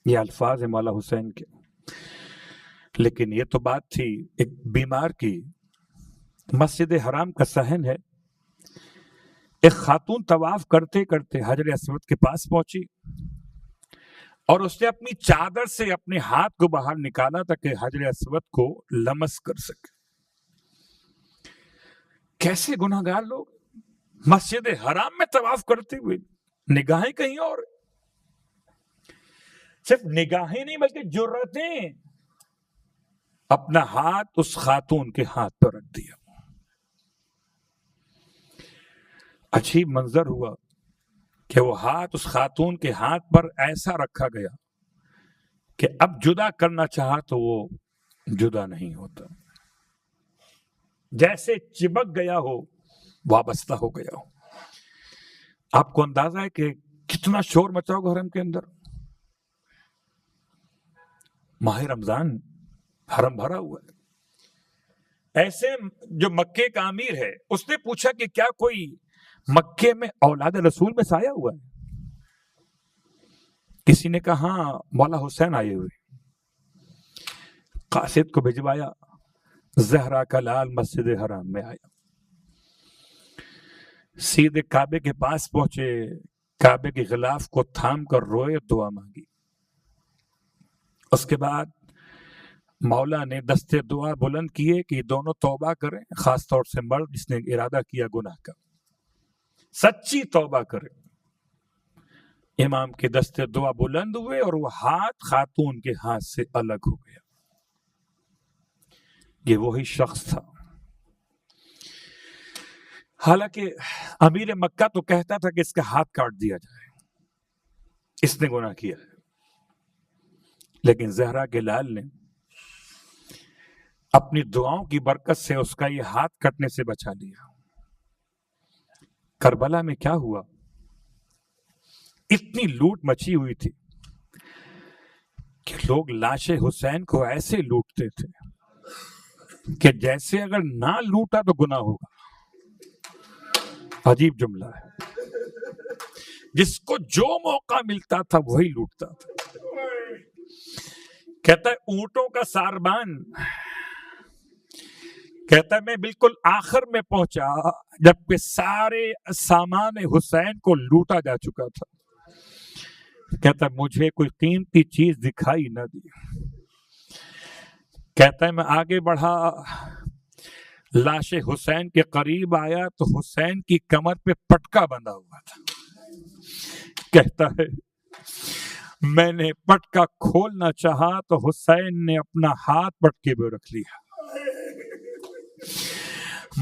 یہ الفاظ ہیں مولا حسین کے. لیکن یہ تو بات تھی ایک بیمار کی. مسجد حرام کا صحن ہے. ایک خاتون طواف کرتے کرتے حجر اسود کے پاس پہنچی اور اس نے اپنی چادر سے اپنے ہاتھ کو باہر نکالا تاکہ حجر اسود کو لمس کر سکے. کیسے گناہگار لوگ مسجد حرام میں طواف کرتے ہوئے نگاہیں کہیں اور. صرف نگاہیں نہیں بلکہ جرأتیں. اپنا ہاتھ اس خاتون کے ہاتھ پر رکھ دیا. عجیب منظر ہوا کہ وہ ہاتھ اس خاتون کے ہاتھ پر ایسا رکھا گیا کہ اب جدا کرنا چاہا تو وہ جدا نہیں ہوتا، جیسے چپک گیا ہو وابستہ ہو گیا ہو. آپ کو اندازہ ہے کہ کتنا شور مچا ہوگا حرم کے اندر. ماہ رمضان حرم بھرا ہوا ہے. ایسے جو مکے کا امیر ہے اس نے پوچھا کہ کیا کوئی مکے میں اولاد رسول میں سایہ ہوا ہے؟ کسی نے کہا ہاں مولا حسین آئے ہوئے. قاصد کو بھجوایا. زہرا کا لال مسجد حرام میں آیا. سیدھے کعبے کے پاس پہنچے. کعبے کے غلاف کو تھام کر روئے، دعا مانگی. اس کے بعد مولا نے دستے دعا بلند کیے کہ دونوں توبہ کریں، خاص طور سے مرد جس نے ارادہ کیا گناہ کا، سچی توبہ کرے. امام کے دستے دعا بلند ہوئے اور وہ ہاتھ خاتون کے ہاتھ سے الگ ہو گیا. یہ وہی شخص تھا. حالانکہ امیر مکہ تو کہتا تھا کہ اس کا ہاتھ کاٹ دیا جائے، اس نے گناہ کیا ہے. لیکن زہرا کے لال نے اپنی دعاؤں کی برکت سے اس کا یہ ہاتھ کٹنے سے بچا لیا. کربلا میں کیا ہوا؟ اتنی لوٹ مچی ہوئی تھی کہ لوگ لاش حسین کو ایسے لوٹتے تھے کہ جیسے اگر نہ لوٹا تو گناہ ہوگا. عجیب جملہ ہے. جس کو جو موقع ملتا تھا وہی لوٹتا تھا. کہتا ہے اونٹوں کا ساربان، کہتا ہے میں بالکل آخر میں پہنچا جب کہ سارے سامان حسین کو لوٹا جا چکا تھا. کہتا ہے مجھے کوئی قیمتی چیز دکھائی نہ دی. کہتا ہے میں آگے بڑھا، لاش حسین کے قریب آیا تو حسین کی کمر پہ پٹکا بندھا ہوا تھا. کہتا ہے میں نے پٹکا کھولنا چاہا تو حسین نے اپنا ہاتھ پٹکے پہ رکھ لیا.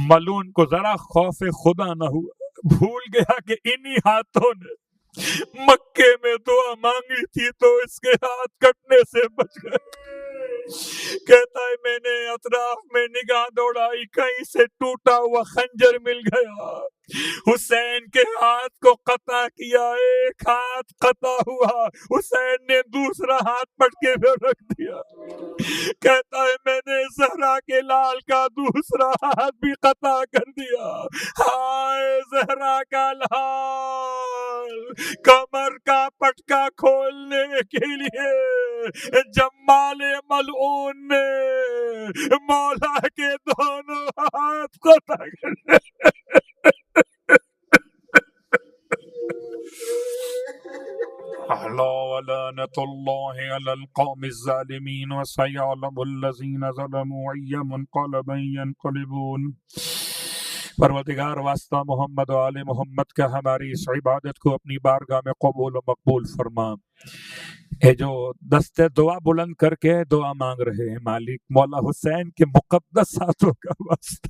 ملون کو ذرا خوف خدا نہ ہوا، بھول گیا کہ انہی ہاتھوں نے مکے میں دعا مانگی تھی تو اس کے ہاتھ کٹنے سے بچ گئے. کہتا ہے میں نے اطراف میں نگاہ دوڑائی، کہیں سے ٹوٹا ہوا خنجر مل گیا. حسین کے ہاتھ کو قطع کیا، ایک ہاتھ قطع ہوا، حسین نے دوسرا ہاتھ پٹکے پہ رکھ دیا. کہتا ہے میں نے زہرا کے لال کا دوسرا ہاتھ بھی قطع کر دیا. ہائے زہرا کا لال، کمر کا پٹکا کھولنے کے لیے جمال ملعون نے مولا کے دونوں ہاتھ قطع کر دیا. ولعنة الله على القوم الظالمين وسيعلم الذين ظلموا أي منقلب ينقلبون. پروردگار واسطہ محمد و آل محمد کا ہماری اس عبادت کو اپنی بارگاہ میں قبول و مقبول فرما۔ اے جو دستے دعا بلند کر کے دعا مانگ رہے ہیں مالک، مولا حسین کے مقدس ہاتھوں کا واسطہ،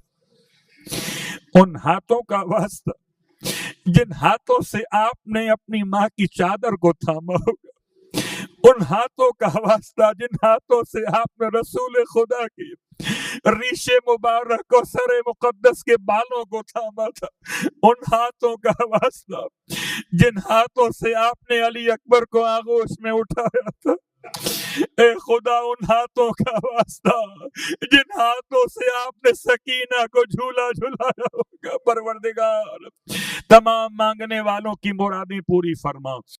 ان ہاتھوں کا واسطہ جن ہاتھوں سے آپ نے اپنی ماں کی چادر کو تھاما ہوگا، ان ہاتھوں کا واسطہ جن ہاتھوں سے آپ نے رسول خدا کی ریش مبارک اور سر مقدس کے بالوں کو تھاما تھا، ان ہاتھوں کا واسطہ جن ہاتھوں سے آپ نے علی اکبر کو آغوش میں اٹھایا تھا، اے خدا ان ہاتھوں کا واسطہ جن ہاتھوں سے آپ نے سکینہ کو جھولا جھلایا ہوگا، پروردگار تمام مانگنے والوں کی مرادیں پوری فرما۔